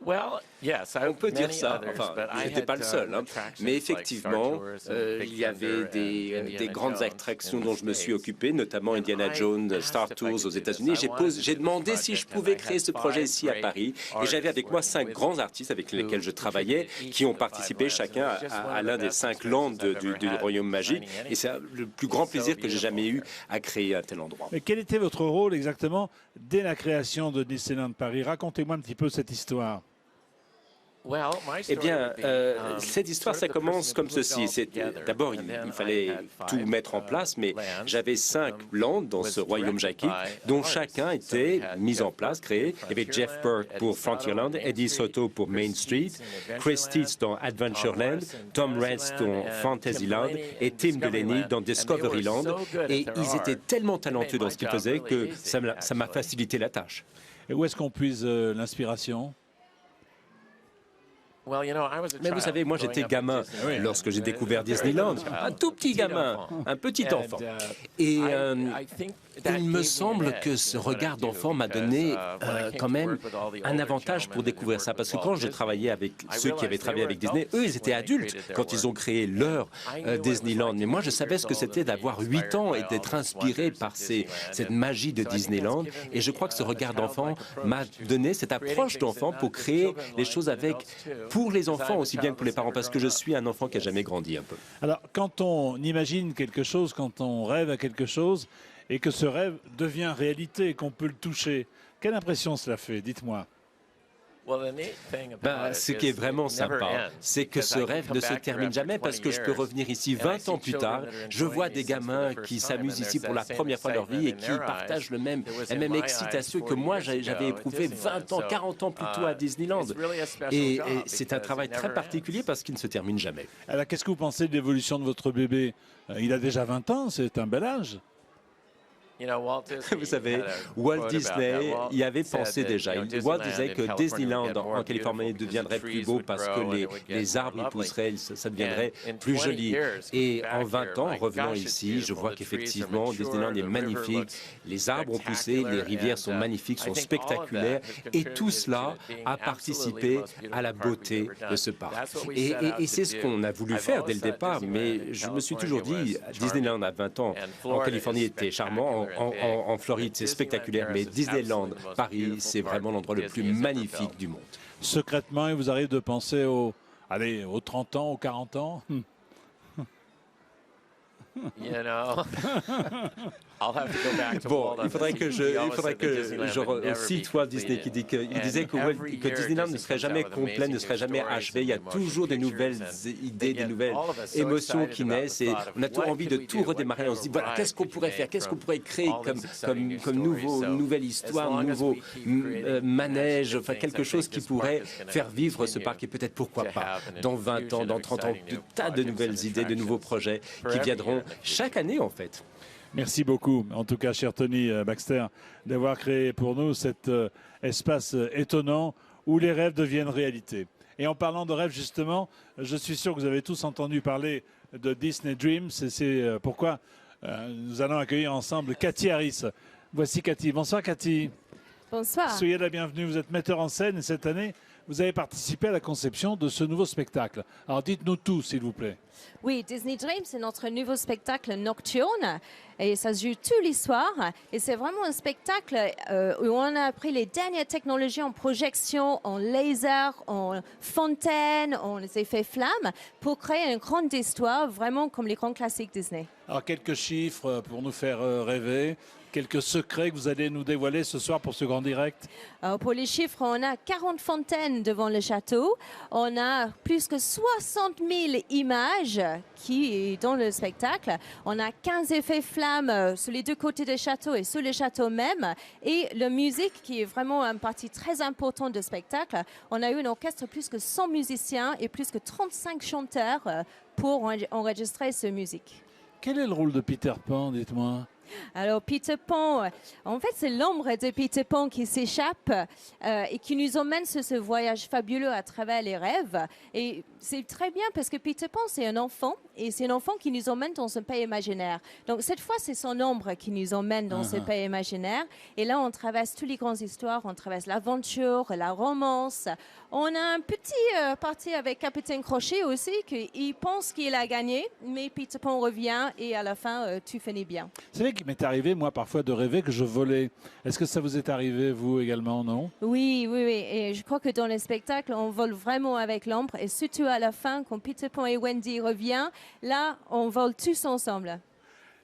On peut dire ça. Enfin, je n'étais pas le seul. Hein. Mais effectivement, il y avait des grandes attractions dont je me suis occupé, notamment Indiana Jones Star Tours aux États-Unis. J'ai demandé si je pouvais créer ce projet ici à Paris. Et j'avais avec moi 5 grands artistes avec lesquels je travaillais, qui ont participé chacun à l'un des 5 lands du Royaume Magique. Et c'est le plus grand plaisir que j'ai jamais eu à créer un tel endroit.
Mais quel était votre rôle exactement dès la création de Disneyland Paris? Racontez-moi un petit peu cette histoire.
Eh bien, cette histoire, ça commence comme ceci. D'abord, il fallait tout mettre en place, mais j'avais 5 lands dans ce royaume magique, dont chacun était mis en place, créé. Il y avait Jeff Burke pour Frontierland, Eddie Soto pour Main Street, Chris Teets dans Adventureland, Tom Rance dans Fantasyland et Tim Delaney dans Discoveryland. Et ils étaient tellement talentueux dans ce qu'ils faisaient que ça m'a facilité la tâche.
Et où est-ce qu'on puise l'inspiration?
Mais vous savez, moi j'étais gamin lorsque j'ai découvert Disneyland, un tout petit gamin, un petit enfant. Et il me semble que ce regard d'enfant m'a donné quand même un avantage pour découvrir ça. Parce que quand je travaillais avec ceux qui avaient travaillé avec Disney, eux ils étaient adultes quand ils ont créé leur Disneyland. Mais moi je savais ce que c'était d'avoir 8 ans et d'être inspiré par cette magie de Disneyland. Et je crois que ce regard d'enfant m'a donné cette approche d'enfant pour créer les choses pour les enfants aussi bien que pour les parents, parce que je suis un enfant qui n'a jamais grandi un peu.
Alors, quand on imagine quelque chose, quand on rêve à quelque chose, et que ce rêve devient réalité, qu'on peut le toucher, quelle impression cela fait? Dites-moi.
Ce qui est vraiment sympa, c'est que ce rêve ne se termine jamais parce que je peux revenir ici 20 ans plus tard. Je vois des gamins qui s'amusent ici pour la première fois de leur vie et qui partagent la même excitation que moi j'avais éprouvé 20 ans, 40 ans plus tôt à Disneyland. Et c'est un travail très particulier parce qu'il ne se termine jamais.
Alors, qu'est-ce que vous pensez de l'évolution de votre bébé? Il a déjà 20 ans, c'est un bel âge.
Vous savez, Walt Disney y avait pensé déjà. Walt disait que Disneyland en Californie deviendrait plus beau parce que les arbres y pousseraient, ça deviendrait plus joli. Et en 20 ans, en revenant ici, je vois qu'effectivement, Disneyland est magnifique. Les arbres ont poussé, les rivières sont magnifiques, sont spectaculaires. Et tout cela a participé à la beauté de ce parc. Et c'est ce qu'on a voulu faire dès le départ. Mais je me suis toujours dit, Disneyland à 20 ans en Californie était charmant. En Floride, c'est spectaculaire, mais Disneyland, Paris, c'est vraiment l'endroit le plus magnifique du monde.
Secrètement, il vous arrive de penser aux 30 ans, aux 40 ans? Bon,
il faudrait que je cite Walt Disney qui disait que Disneyland ne serait jamais complet, ne serait jamais achevé. Il y a toujours des nouvelles idées, des nouvelles émotions qui naissent et on a envie de tout redémarrer. On se dit, voilà, qu'est-ce qu'on pourrait faire, qu'est-ce qu'on pourrait créer comme nouvelle histoire, nouveau manège, enfin quelque chose qui pourrait faire vivre ce parc et peut-être pourquoi pas dans 20 ans, dans 30 ans, de tas de nouvelles idées, de nouveaux projets qui viendront chaque année en fait.
Merci beaucoup, en tout cas, cher Tony Baxter, d'avoir créé pour nous cet espace étonnant où les rêves deviennent réalité. Et en parlant de rêves, justement, je suis sûr que vous avez tous entendu parler de Disney Dreams. Et c'est pourquoi nous allons accueillir ensemble Cathy Harris. Voici Cathy. Bonsoir, Cathy.
Bonsoir.
Soyez la bienvenue. Vous êtes metteur en scène et cette année, vous avez participé à la conception de ce nouveau spectacle. Alors, dites-nous tout, s'il vous plaît.
Oui, Disney Dreams, c'est notre nouveau spectacle nocturne et ça se joue tous les soirs. Et c'est vraiment un spectacle où on a pris les dernières technologies en projection, en laser, en fontaine, en effets flammes pour créer une grande histoire, vraiment comme les grands classiques Disney.
Alors, quelques chiffres pour nous faire rêver. Quelques secrets que vous allez nous dévoiler ce soir pour ce grand direct?
Alors pour les chiffres, on a 40 fontaines devant le château. On a plus que 60 000 images qui dans le spectacle. On a 15 effets flammes sur les deux côtés du château et sur le château même. Et la musique qui est vraiment une partie très importante du spectacle. On a eu un orchestre plus que 100 musiciens et plus que 35 chanteurs pour enregistrer cette musique.
Quel est le rôle de Peter Pan, dites-moi?
Alors Peter Pan, en fait c'est l'ombre de Peter Pan qui s'échappe et qui nous emmène sur ce voyage fabuleux à travers les rêves. Et c'est très bien parce que Peter Pan c'est un enfant et c'est un enfant qui nous emmène dans ce pays imaginaire. Donc cette fois c'est son ombre qui nous emmène dans ce pays imaginaire. Et là on traverse toutes les grandes histoires, on traverse l'aventure, la romance. On a un petit parti avec Capitaine Crochet aussi, qu'il pense qu'il a gagné, mais Peter Pan revient et à la fin, tout finit bien.
C'est vrai qu'il m'est arrivé, moi, parfois, de rêver que je volais. Est-ce que ça vous est arrivé, vous également, non?
Oui. Et je crois que dans les spectacles, on vole vraiment avec l'ombre. Et surtout à la fin, quand Peter Pan et Wendy reviennent, là, on vole tous ensemble.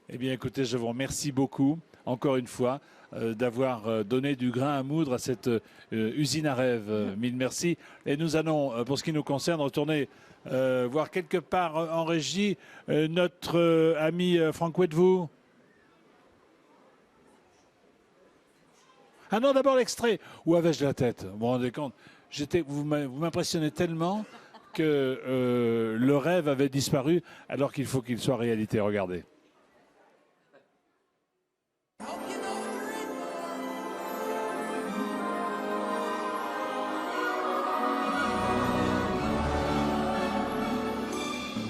Eh bien, écoutez, je vous remercie beaucoup, encore une fois, d'avoir donné du grain à moudre à cette usine à rêves. Mille merci. Et nous allons, pour ce qui nous concerne, retourner voir quelque part en régie notre ami Franck Wedvou. Ah non, d'abord l'extrait. Où avais-je la tête? Vous vous rendez compte? Vous m'impressionnez tellement que le rêve avait disparu alors qu'il faut qu'il soit réalité. Regardez.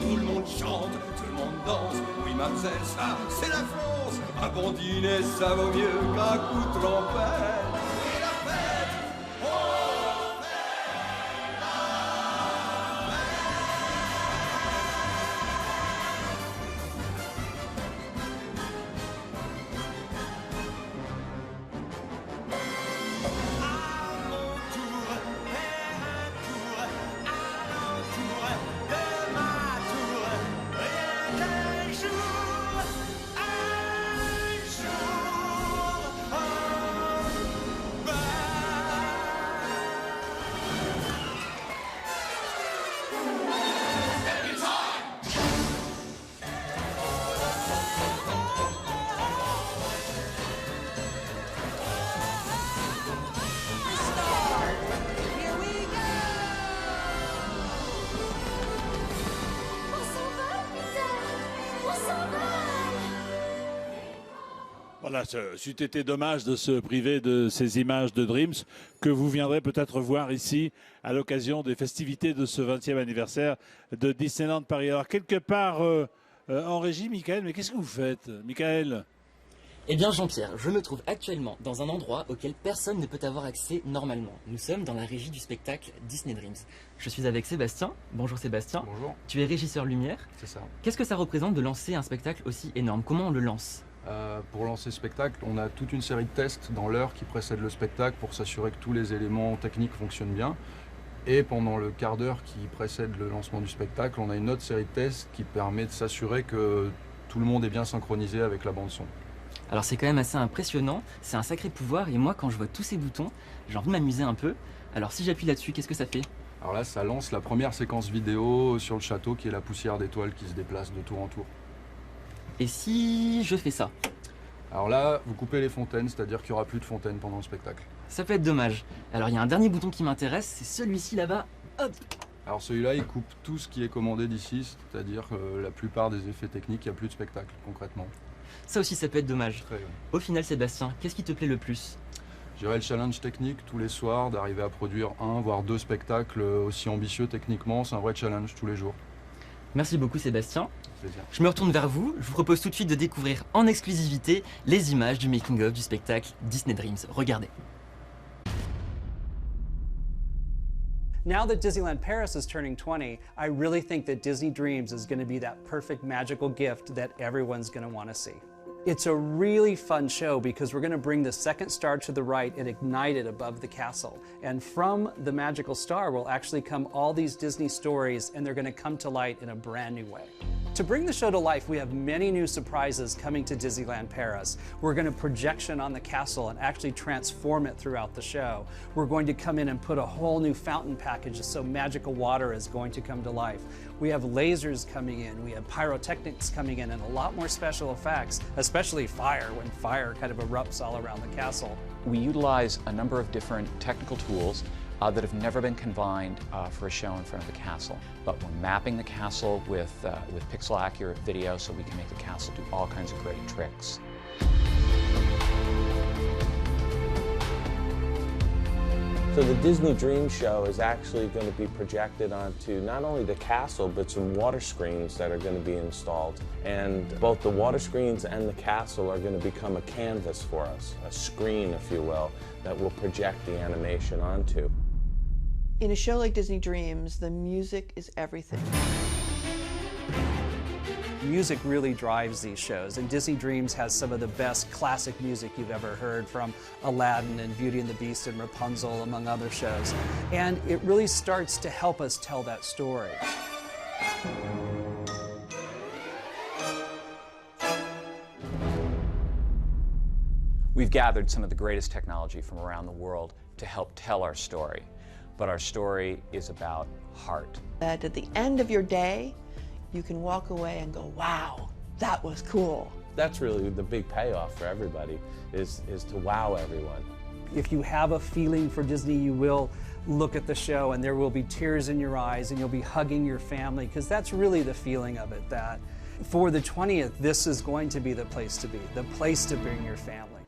Tout le monde chante, tout le monde danse. Oui, mademoiselle, ça, c'est la France. Un bon dîner, ça vaut mieux qu'un coup de trompette. Et la fête, on fait la
Voilà, c'eût été dommage de se priver de ces images de Dreams que vous viendrez peut-être voir ici à l'occasion des festivités de ce 20e anniversaire de Disneyland Paris. Alors, quelque part en régie, Michael, mais qu'est-ce que vous faites, Michael?
Eh bien Jean-Pierre, je me trouve actuellement dans un endroit auquel personne ne peut avoir accès normalement. Nous sommes dans la régie du spectacle Disney Dreams. Je suis avec Sébastien. Bonjour Sébastien.
Bonjour.
Tu es régisseur lumière.
C'est ça.
Qu'est-ce que ça représente de lancer un spectacle aussi énorme? Comment on le lance?
Pour lancer le spectacle, on a toute une série de tests dans l'heure qui précède le spectacle pour s'assurer que tous les éléments techniques fonctionnent bien. Et pendant le quart d'heure qui précède le lancement du spectacle, on a une autre série de tests qui permet de s'assurer que tout le monde est bien synchronisé avec la bande-son.
Alors c'est quand même assez impressionnant, c'est un sacré pouvoir et moi quand je vois tous ces boutons, j'ai envie de m'amuser un peu. Alors si j'appuie là-dessus, qu'est-ce que ça fait?
Alors là, ça lance la première séquence vidéo sur le château qui est la poussière d'étoiles qui se déplace de tour en tour.
Et si je fais ça?
Alors là, vous coupez les fontaines, c'est-à dire qu'il n'y aura plus de fontaines pendant le spectacle.
Ça peut être dommage. Alors il y a un dernier bouton qui m'intéresse, c'est celui-ci là-bas. Hop!
Alors celui-là, il coupe tout ce qui est commandé d'ici, c'est-à-dire la plupart des effets techniques, il n'y a plus de spectacle concrètement.
Ça aussi, ça peut être dommage.
Très, ouais.
Au final, Sébastien, qu'est-ce qui te plaît le plus?
Je dirais le challenge technique tous les soirs, d'arriver à produire 1 voire 2 spectacles aussi ambitieux techniquement, c'est un vrai challenge tous les jours.
Merci beaucoup Sébastien.
Plaisir.
Je me retourne vers vous, je vous propose tout de suite de découvrir en exclusivité les images du making-of du spectacle Disney Dreams. Regardez.
Now that Disneyland Paris is turning 20, I really think that Disney Dreams is going to be that perfect magical gift that everyone's going to want to see. It's a really fun show because we're going to bring the second star to the right and ignite it above the castle. And from the magical star will actually come all these Disney stories, and they're going to come to light in a brand new way. To bring the show to life, we have many new surprises coming to Disneyland Paris. We're going to projection on the castle and actually transform it throughout the show. We're going to come in and put a whole new fountain package so magical water is going to come to life. We have lasers coming in, we have pyrotechnics coming in, and a lot more special effects, especially fire, when fire kind of erupts all around the castle.
We utilize a number of different technical tools that have never been combined for a show in front of the castle. But we're mapping the castle with pixel-accurate video so we can make the castle do all kinds of great tricks.
So the Disney Dream Show is actually going to be projected onto not only the castle, but some water screens that are going to be installed. And both the water screens and the castle are going to become a canvas for us, a screen, if you will, that we'll project the animation onto.
In a show like Disney Dreams, the music is everything.
Music really drives these shows, and Disney Dreams has some of the best classic music you've ever heard, from Aladdin and Beauty and the Beast and Rapunzel, among other shows. And it really starts to help us tell that story.
We've gathered some of the greatest technology from around the world to help tell our story. But our story is about heart.
That at the end of your day, you can walk away and go, wow, that was cool.
That's really the big payoff for everybody, is to wow everyone.
If you have a feeling for Disney, you will look at the show and there will be tears in your eyes and you'll be hugging your family, because that's really the feeling of it, that for the 20th, this is going to be the place to be, the place to bring your family.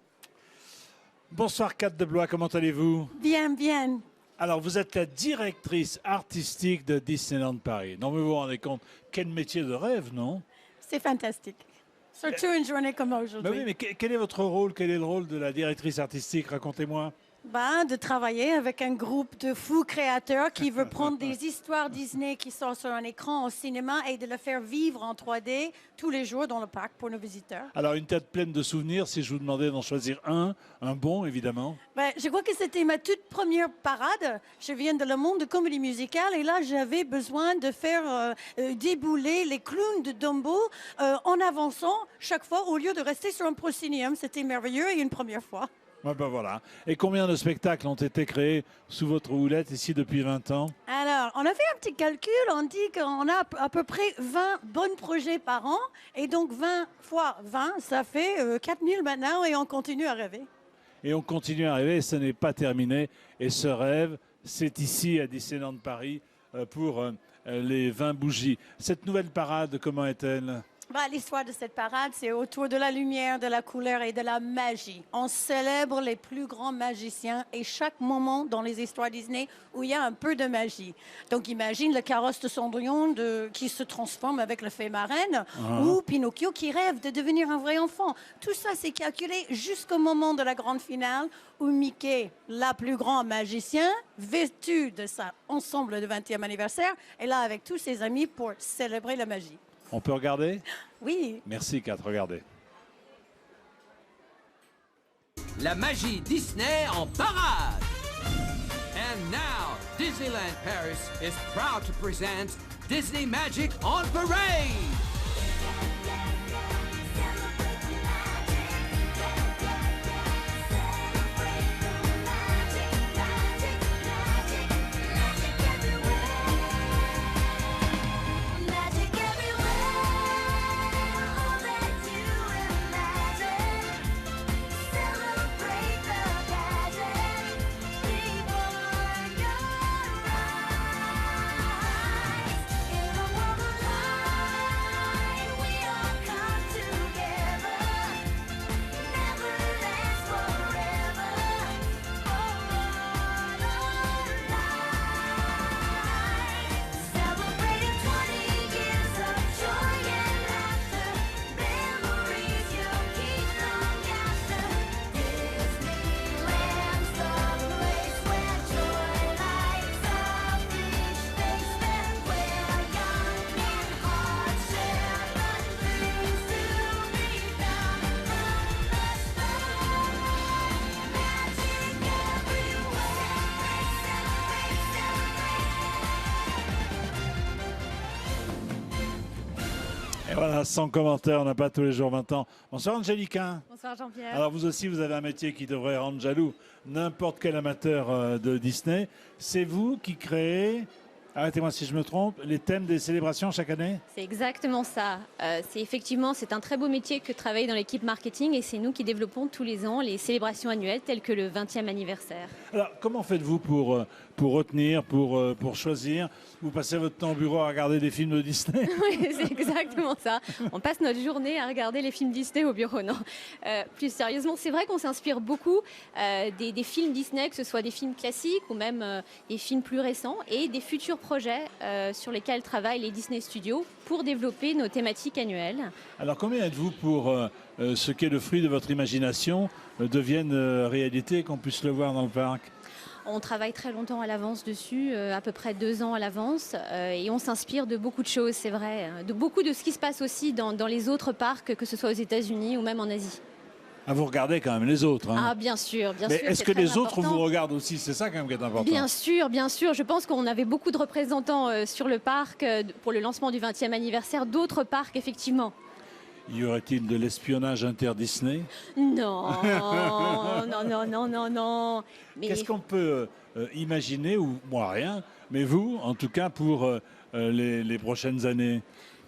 Bonsoir Kat de Blois, comment allez-vous?
Bien, bien.
Alors, vous êtes la directrice artistique de Disneyland Paris. Non, mais vous vous rendez compte, quel métier de rêve, non?
C'est fantastique. Surtout une journée comme aujourd'hui.
Oui, mais quel est votre rôle? Quel est le rôle de la directrice artistique? Racontez-moi.
De travailler avec un groupe de fous créateurs qui veut prendre des histoires Disney qui sont sur un écran au cinéma et de le faire vivre en 3D tous les jours dans le parc pour nos visiteurs.
Alors, une tête pleine de souvenirs, si je vous demandais d'en choisir un bon, évidemment.
Je crois que c'était ma toute première parade. Je viens de le monde de comédie musicale et là, j'avais besoin de faire débouler les clowns de Dumbo en avançant chaque fois au lieu de rester sur un proscénium. C'était merveilleux et une première fois.
Ouais, voilà. Et combien de spectacles ont été créés sous votre houlette ici depuis 20 ans?
Alors, on a fait un petit calcul. On dit qu'on a à peu près 20 bons projets par an. Et donc, 20 fois 20, ça fait 4000 maintenant et on continue à rêver.
Et on continue à rêver et ce n'est pas terminé. Et ce rêve, c'est ici à Disneyland Paris pour les 20 bougies. Cette nouvelle parade, comment est-elle?
L'histoire de cette parade, c'est autour de la lumière, de la couleur et de la magie. On célèbre les plus grands magiciens et chaque moment dans les histoires Disney où il y a un peu de magie. Donc imagine le carrosse de Cendrillon qui se transforme avec la fée marraine ou Pinocchio qui rêve de devenir un vrai enfant. Tout ça, c'est calculé jusqu'au moment de la grande finale où Mickey, la plus grand magicien, vêtu de sa ensemble de 20e anniversaire, est là avec tous ses amis pour célébrer la magie.
On peut regarder?
Oui.
Merci Kat, regardez.
La magie Disney en parade. And now, Disneyland Paris is proud to present Disney Magic on Parade.
Et voilà, sans commentaire, on n'a pas tous les jours 20 ans. Bonsoir Angélica.
Bonsoir Jean-Pierre.
Alors vous aussi, vous avez un métier qui devrait rendre jaloux n'importe quel amateur de Disney. C'est vous qui créez arrêtez-moi si je me trompe, les thèmes des célébrations chaque année?
C'est exactement ça. C'est un très beau métier que de travailler dans l'équipe marketing et c'est nous qui développons tous les ans les célébrations annuelles telles que le 20e anniversaire.
Alors, comment faites-vous pour retenir, pour choisir? Vous passez votre temps au bureau à regarder des films de Disney?
Oui, c'est exactement ça. On passe notre journée à regarder les films Disney au bureau. Non, plus sérieusement, c'est vrai qu'on s'inspire beaucoup des films Disney, que ce soit des films classiques ou même des films plus récents et des futurs projets sur lesquels travaillent les Disney Studios pour développer nos thématiques annuelles.
Alors, combien êtes-vous pour ce qui est le fruit de votre imagination devienne réalité et qu'on puisse le voir dans le parc?
On travaille très longtemps à l'avance dessus, à peu près 2 ans à l'avance, et on s'inspire de beaucoup de choses, c'est vrai, de beaucoup de ce qui se passe aussi dans les autres parcs, que ce soit aux États-Unis ou même en Asie.
Ah, vous regardez quand même les autres, hein.
Ah, bien sûr, bien
Mais
sûr.
est-ce que les autres vous regardent aussi? C'est ça quand même qui est important.
Bien sûr, bien sûr. Je pense qu'on avait beaucoup de représentants sur le parc pour le lancement du 20e anniversaire, d'autres parcs, effectivement.
Y aurait-il de l'espionnage inter-Disney?
Non, non. Mais...
Qu'est-ce qu'on peut imaginer, ou moi rien, mais vous, en tout cas, pour les prochaines années?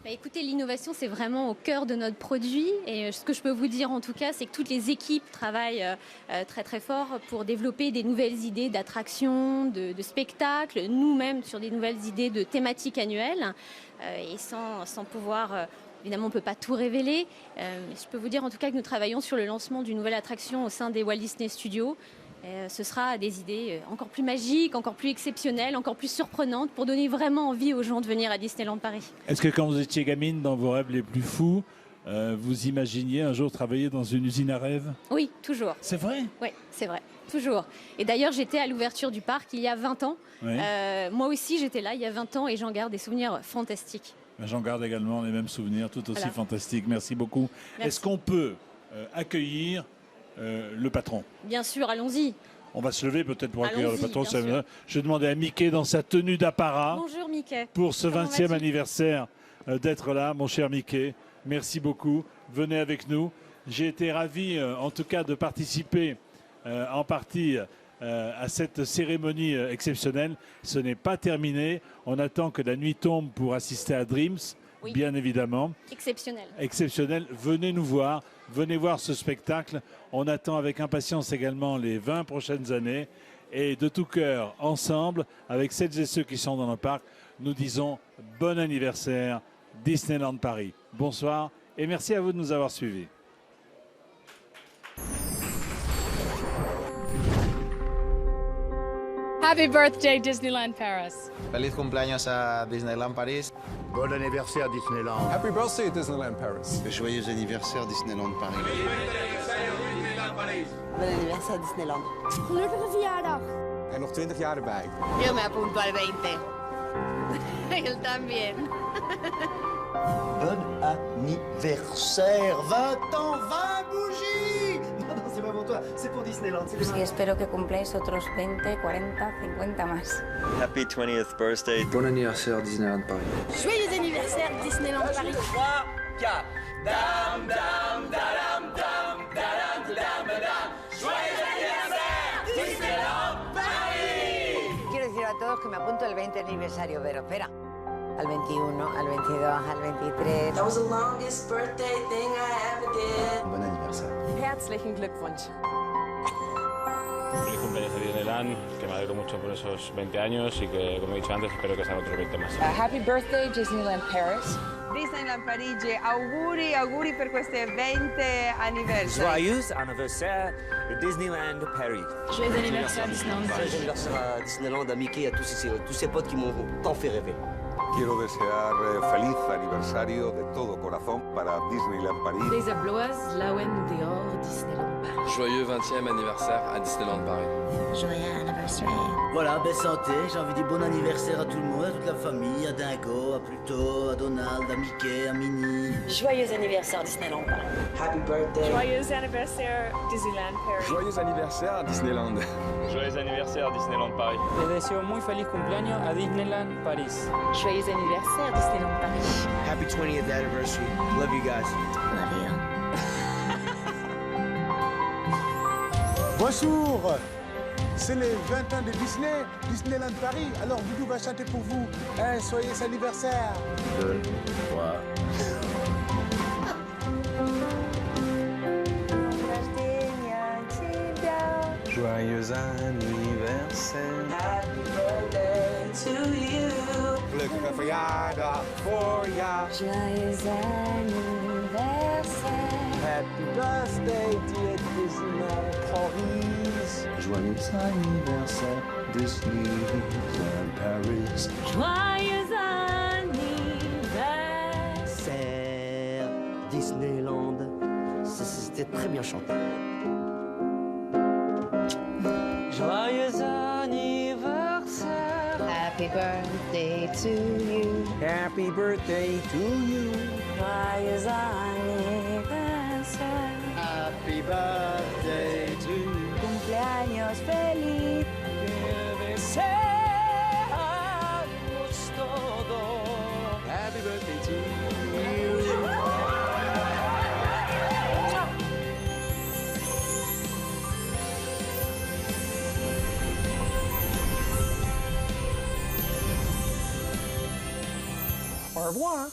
Bah, écoutez, l'innovation, c'est vraiment au cœur de notre produit. Et ce que je peux vous dire, en tout cas, c'est que toutes les équipes travaillent très, très fort pour développer des nouvelles idées d'attractions, de spectacles, nous-mêmes sur des nouvelles idées de thématiques annuelles. Et sans pouvoir... Évidemment, on ne peut pas tout révéler. Je peux vous dire en tout cas que nous travaillons sur le lancement d'une nouvelle attraction au sein des Walt Disney Studios. Ce sera des idées encore plus magiques, encore plus exceptionnelles, encore plus surprenantes pour donner vraiment envie aux gens de venir à Disneyland Paris.
Est-ce que quand vous étiez gamine, dans vos rêves les plus fous, vous imaginiez un jour travailler dans une usine à rêves?
Oui, toujours.
C'est vrai?
Oui, c'est vrai. Toujours. Et d'ailleurs, j'étais à l'ouverture du parc il y a 20 ans. Oui. Moi aussi, j'étais là il y a 20 ans et j'en garde des souvenirs fantastiques.
J'en garde également les mêmes souvenirs, tout aussi fantastiques. Merci beaucoup. Est-ce qu'on peut accueillir le patron?
Bien sûr, allons-y.
On va se lever peut-être pour accueillir le patron. Je demandais à Mickey, dans sa tenue d'apparat,
bonjour Mickey,
pour ce 20e anniversaire, d'être là, mon cher Mickey. Merci beaucoup. Venez avec nous. J'ai été ravi, en tout cas, de participer en partie à cette cérémonie exceptionnelle. Ce n'est pas terminé. On attend que la nuit tombe pour assister à Dreams, oui, bien évidemment.
Exceptionnel.
Exceptionnel. Venez nous voir. Venez voir ce spectacle. On attend avec impatience également les 20 prochaines années. Et de tout cœur, ensemble, avec celles et ceux qui sont dans le parc, nous disons bon anniversaire Disneyland Paris. Bonsoir et merci à vous de nous avoir suivis.
Happy birthday Disneyland Paris.
Feliz cumpleaños a Disneyland Paris.
Bon anniversaire Disneyland.
Happy birthday Disneyland Paris.
Joyeux anniversaire Disneyland Paris.
Bon anniversaire Disneyland.
Gelukkige verjaardag.
En nog 20 jaar erbij.
Yo me apunto al 20. Él también.
Bon anniversaire. 20 ans, 20 bougies. Non, c'est pas pour toi, c'est pour Disneyland.
Sí, espero que cumpláis otros 20, 40, 50 más.
Happy 20th birthday.
Bon anniversaire Disneyland Paris.
Joyeux anniversaire Disneyland Paris.
3, 4. Dam, dam, dadam, dam, dadam, dam, dam. Joyeux anniversaire Disneyland Paris.
Quiero decir a todos que me apunto al 20 aniversario, pero espera. Al 21, al 22, al 23.
That was the longest birthday thing I ever did.
Bon anniversaire.
Herzlichen Glückwunsch.
Feliz cumpleaños a Disneyland, que me alegro mucho por esos 20 años y que, como he dicho antes, espero que sean otros 20 más.
Happy birthday Disneyland Paris.
Disneyland Parigi, auguri per queste 20 anniversaire.
Joyeux anniversaire de Disneyland Paris.
Joyeux anniversaire Disneyland Paris.
Joyeux anniversaire à Disneyland, à Mickey, à tous ces potes qui m'ont tant fait rêver.
Quiero desear feliz aniversario de todo corazón para Disneyland Paris.
Deze bloaz laouen dehors Disneyland Paris.
Joyeux 20e anniversaire à Disneyland Paris.
Joyeux anniversaire.
Voilà, belle santé, j'ai envie de dire bon anniversaire à tout le monde, à toute la famille, à Dingo, à Pluto, à Donald, à Mickey, à Minnie.
Joyeux anniversaire Disneyland Paris.
Happy birthday.
Joyeux anniversaire Disneyland Paris.
Joyeux anniversaire Disneyland.
Joyeux anniversaire Disneyland Paris.
Le deseo muy feliz cumpleaños a Disneyland Paris.
Joyeux anniversaire Disneyland Paris.
Happy 20th anniversary. Love you guys.
Love you.
Bonjour.
C'est les 20 ans de Disney, Disneyland Paris. Alors Doudou va chanter pour vous un joyeux anniversaire.
2, 3.
Joyeux anniversaire.
Happy birthday to you.
Gelukkige verjaardag voor jou.
Joyeux anniversaire.
Happy birthday, dear Disneyland Paris.
Joyeux anniversaire, Disneyland Paris.
Joyeux anniversaire.
Disneyland. C'était très bien chanté.
Joyeux anniversaire. Happy birthday to you.
Happy birthday to you.
Joyeux anniversaire.
Happy birthday to you.
Cumpleaños feliz. Que deseamos todo.
Happy birthday to you. Au revoir.